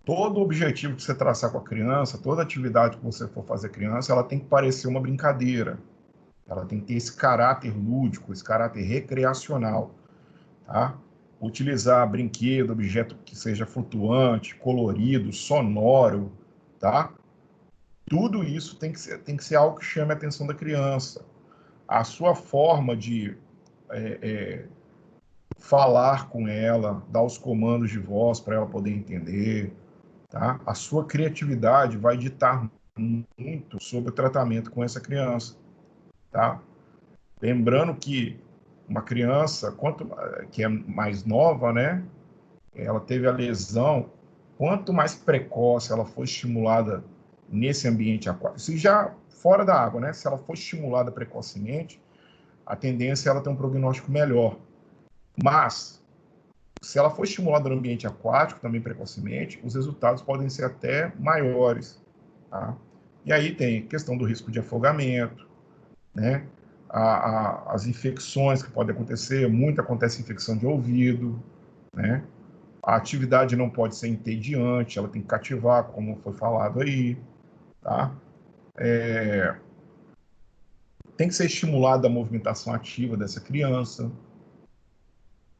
todo objetivo que você traçar com a criança, toda atividade que você for fazer criança, ela tem que parecer uma brincadeira. Ela tem que ter esse caráter lúdico, esse caráter recreacional, tá? Utilizar brinquedo, objeto que seja flutuante, colorido, sonoro, tá? Tudo isso tem que ser algo que chame a atenção da criança. A sua forma de falar com ela, dar os comandos de voz para ela poder entender, tá? A sua criatividade vai ditar muito sobre o tratamento com essa criança, tá? Lembrando que uma criança, que é mais nova, né? Ela teve a lesão, quanto mais precoce ela for estimulada nesse ambiente aquático, se já fora da água, né? Se ela for estimulada precocemente, a tendência é ela ter um prognóstico melhor. Mas, se ela for estimulada no ambiente aquático também precocemente, os resultados podem ser até maiores, tá? E aí tem questão do risco de afogamento, né? As infecções que podem acontecer, muito acontece infecção de ouvido, né? A atividade não pode ser entediante, ela tem que cativar, como foi falado aí, tá? Tem que ser estimulada a movimentação ativa dessa criança.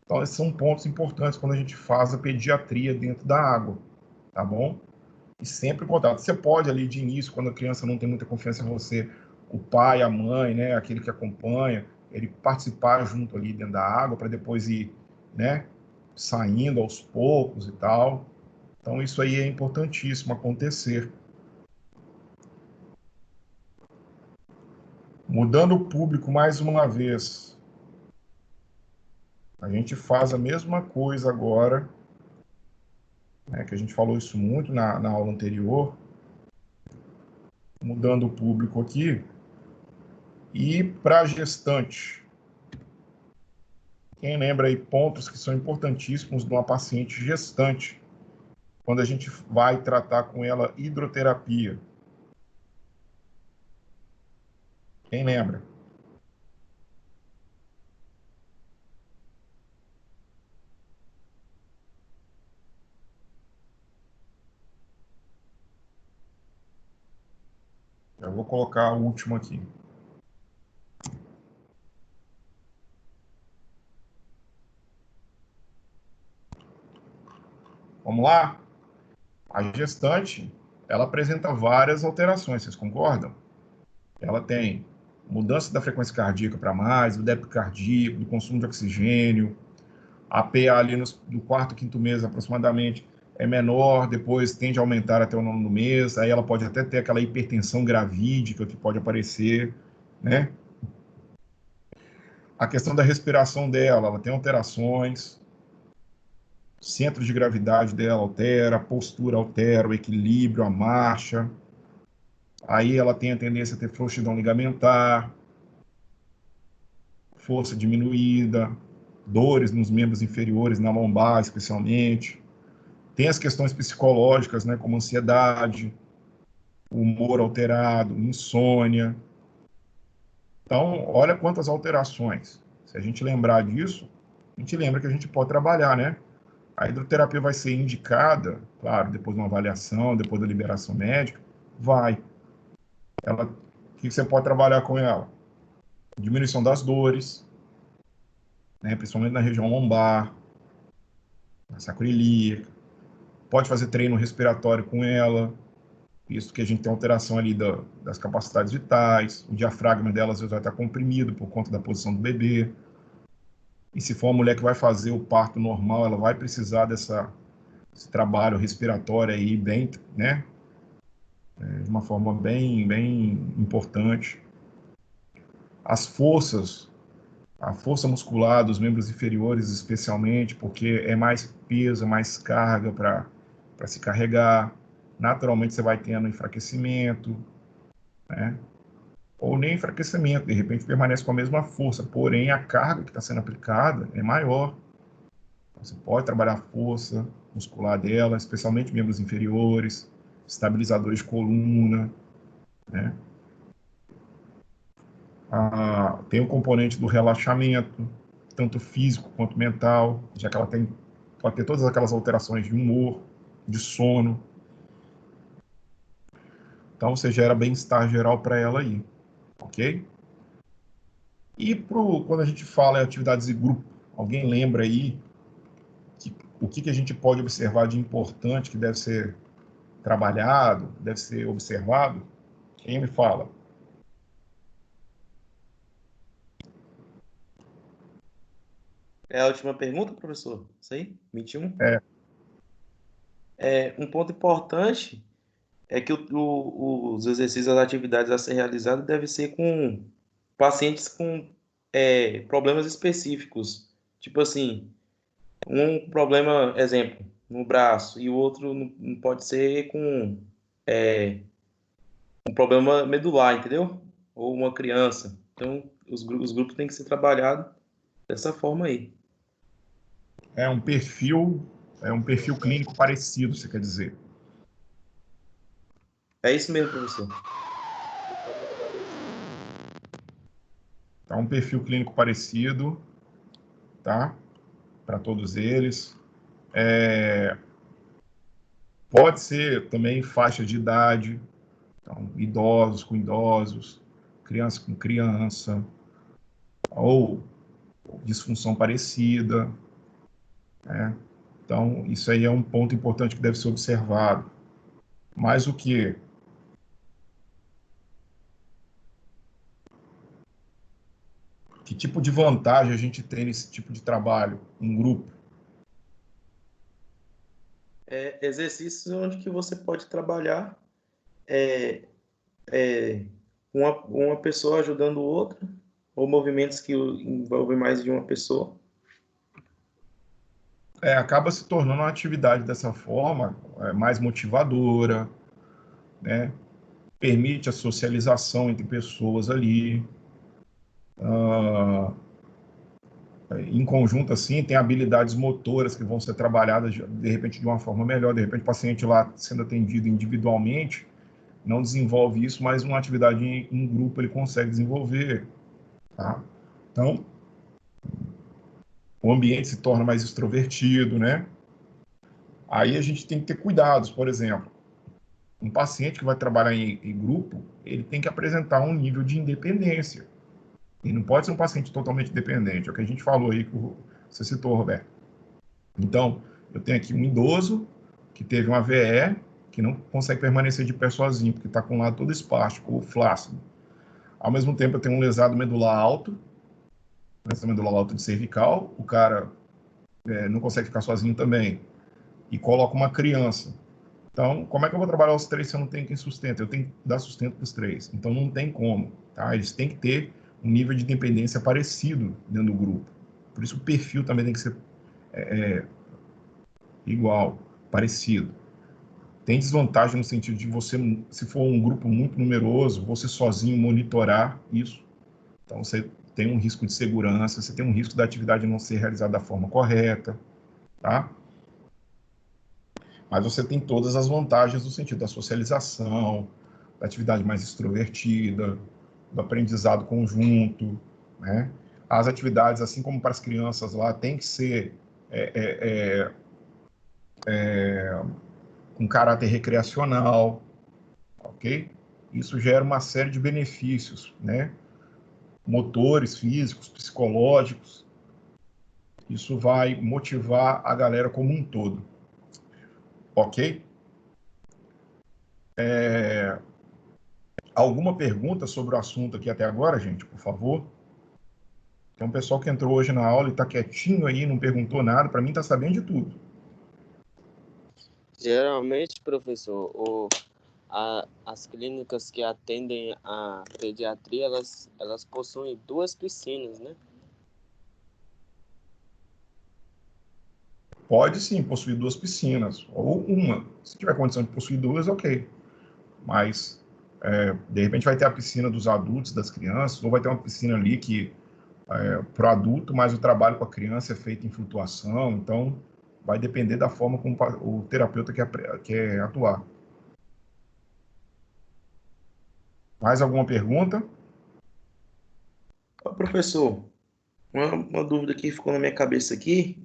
Então, esses são pontos importantes quando a gente faz a pediatria dentro da água, tá bom? E sempre em contato. Você pode ali de início, quando a criança não tem muita confiança em você, o pai, a mãe, né, aquele que acompanha, ele participar junto ali dentro da água para depois ir, né, saindo aos poucos e tal. Então isso aí é importantíssimo acontecer. Mudando o público mais uma vez. A gente faz a mesma coisa agora, né, que a gente falou isso muito na aula anterior. Mudando o público aqui. E para gestante, quem lembra aí pontos que são importantíssimos de uma paciente gestante, quando a gente vai tratar com ela hidroterapia? Quem lembra? Eu vou colocar o último aqui. Vamos lá? A gestante, ela apresenta várias alterações, vocês concordam? Ela tem mudança da frequência cardíaca para mais, do débito cardíaco, do consumo de oxigênio, a PA ali no quarto, quinto mês aproximadamente é menor, depois tende a aumentar até o nono mês, aí ela pode até ter aquela hipertensão gravídica que pode aparecer, né? A questão da respiração dela, ela tem alterações, centro de gravidade dela altera, a postura altera, o equilíbrio, a marcha. Aí ela tem a tendência a ter frouxidão ligamentar, força diminuída, dores nos membros inferiores, na lombar especialmente. Tem as questões psicológicas, né, como ansiedade, humor alterado, insônia. Então, olha quantas alterações. Se a gente lembrar disso, a gente lembra que a gente pode trabalhar, né? A hidroterapia vai ser indicada, claro, depois de uma avaliação, depois da liberação médica, vai. O que você pode trabalhar com ela? Diminuição das dores, né, principalmente na região lombar, na sacroiliaca. Pode fazer treino respiratório com ela, visto que a gente tem alteração ali das capacidades vitais, o diafragma dela às vezes vai estar comprimido por conta da posição do bebê. E se for uma mulher que vai fazer o parto normal, ela vai precisar desse trabalho respiratório aí bem, né, de uma forma bem importante. As forças, a força muscular dos membros inferiores, especialmente, porque é mais peso, é mais carga para se carregar. Naturalmente, você vai tendo enfraquecimento, né? Ou nem enfraquecimento, de repente permanece com a mesma força, porém a carga que está sendo aplicada é maior. Então, você pode trabalhar a força muscular dela, especialmente membros inferiores, estabilizadores de coluna, né? Tem o componente do relaxamento, tanto físico quanto mental, já que ela pode ter todas aquelas alterações de humor, de sono. Então, você gera bem-estar geral para ela aí, ok? E quando a gente fala em atividades de grupo, alguém lembra aí o que a gente pode observar de importante que deve ser trabalhado, deve ser observado? Quem me fala? É a última pergunta, professor? Isso aí? 21? É. Um ponto importante é que os exercícios, as atividades a ser realizadas devem ser com pacientes com problemas específicos. Tipo assim, um problema, exemplo, no braço, e o outro não pode ser com um problema medular, entendeu? Ou uma criança. Então, os grupos têm que ser trabalhados dessa forma aí. É um perfil clínico parecido, você quer dizer? É isso mesmo, professor. Tá, um perfil clínico parecido, tá? Para todos eles. Pode ser também faixa de idade, então, idosos com idosos, criança com criança, ou disfunção parecida, né? Então, isso aí é um ponto importante que deve ser observado. Mas o que? Que tipo de vantagem a gente tem nesse tipo de trabalho em grupo? Exercícios onde que você pode trabalhar uma pessoa ajudando outra, ou movimentos que envolvem mais de uma pessoa. Acaba se tornando uma atividade dessa forma mais motivadora, né? Permite a socialização entre pessoas ali. Em conjunto, assim, tem habilidades motoras que vão ser trabalhadas, de repente, de uma forma melhor. De repente, o paciente lá sendo atendido individualmente não desenvolve isso, mas uma atividade em grupo ele consegue desenvolver, tá? Então, o ambiente se torna mais extrovertido, né? Aí a gente tem que ter cuidados, por exemplo, um paciente que vai trabalhar em grupo, ele tem que apresentar um nível de independência. E não pode ser um paciente totalmente dependente, é o que a gente falou aí, que você citou, Roberto. Então, eu tenho aqui um idoso que teve uma VE, que não consegue permanecer de pé sozinho, porque está com o lado todo espástico ou flácido. Ao mesmo tempo, eu tenho um lesado medular alto, medular alto de cervical, o cara não consegue ficar sozinho também, e coloca uma criança. Então, como é que eu vou trabalhar os três se eu não tenho quem sustenta? Eu tenho que dar sustento para os três. Então, não tem como, tá? Eles têm que ter um nível de dependência parecido dentro do grupo. Por isso, o perfil também tem que ser igual, parecido. Tem desvantagem no sentido de você, se for um grupo muito numeroso, você sozinho monitorar isso. Então, você tem um risco de segurança, você tem um risco da atividade não ser realizada da forma correta, tá? Mas você tem todas as vantagens no sentido da socialização, da atividade mais extrovertida, do aprendizado conjunto, né? As atividades, assim como para as crianças lá, tem que ser com caráter recreacional, ok? Isso gera uma série de benefícios, né? Motores, físicos, psicológicos. Isso vai motivar a galera como um todo, ok? Alguma pergunta sobre o assunto aqui até agora, gente, por favor? Tem um pessoal que entrou hoje na aula e está quietinho aí, não perguntou nada, para mim está sabendo de tudo. Geralmente, professor, as clínicas que atendem a pediatria, elas possuem 2 piscinas, né? Pode sim possuir 2 piscinas, ou uma. Se tiver condição de possuir 2, ok. Mas, de repente, vai ter a piscina dos adultos, das crianças, ou vai ter uma piscina ali que para o adulto, mas o trabalho com a criança é feito em flutuação, então vai depender da forma como o terapeuta quer atuar. Mais alguma pergunta? Professor, uma dúvida que ficou na minha cabeça aqui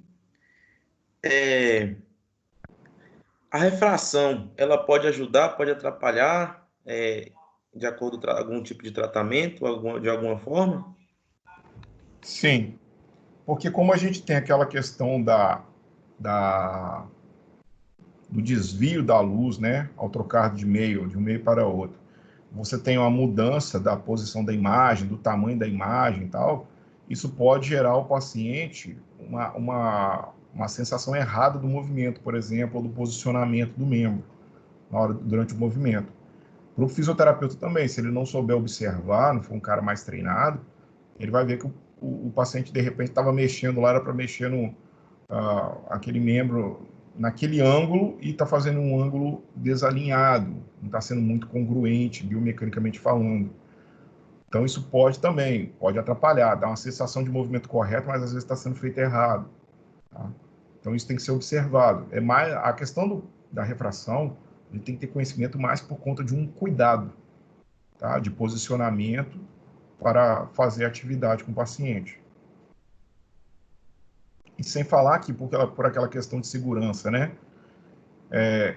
é a refração, ela pode ajudar, pode atrapalhar, de acordo com algum tipo de tratamento, de alguma forma? Sim, porque como a gente tem aquela questão do desvio da luz, né, ao trocar de um meio para outro, você tem uma mudança da posição da imagem, do tamanho da imagem e tal, isso pode gerar ao paciente uma sensação errada do movimento, por exemplo, ou do posicionamento do membro durante o movimento. Para o fisioterapeuta também, se ele não souber observar, não for um cara mais treinado, ele vai ver que o paciente, de repente, estava mexendo lá, era para mexer aquele membro naquele ângulo e está fazendo um ângulo desalinhado, não está sendo muito congruente, biomecanicamente falando. Então, isso pode atrapalhar, dar uma sensação de movimento correto, mas às vezes está sendo feito errado. Tá? Então, isso tem que ser observado. A questão da refração, ele tem que ter conhecimento mais por conta de um cuidado, tá? De posicionamento para fazer atividade com o paciente. E sem falar que por aquela questão de segurança, né?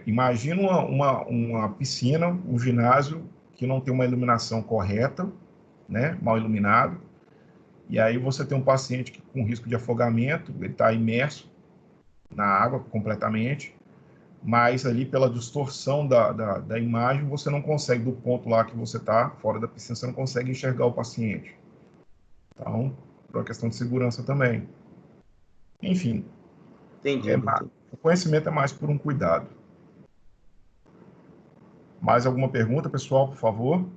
Imagina uma piscina, um ginásio que não tem uma iluminação correta, né? Mal iluminado, e aí você tem um paciente com risco de afogamento, ele está imerso na água completamente, mas ali pela distorção da imagem, você não consegue, do ponto lá que você está, fora da piscina, você não consegue enxergar o paciente. Então, por uma questão de segurança também. Enfim, Entendi. o conhecimento é mais por um cuidado. Mais alguma pergunta, pessoal, por favor?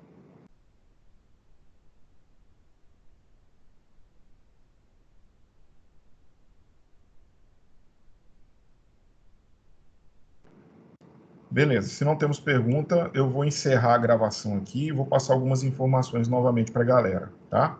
Beleza, se não temos pergunta, eu vou encerrar a gravação aqui e vou passar algumas informações novamente para a galera, tá?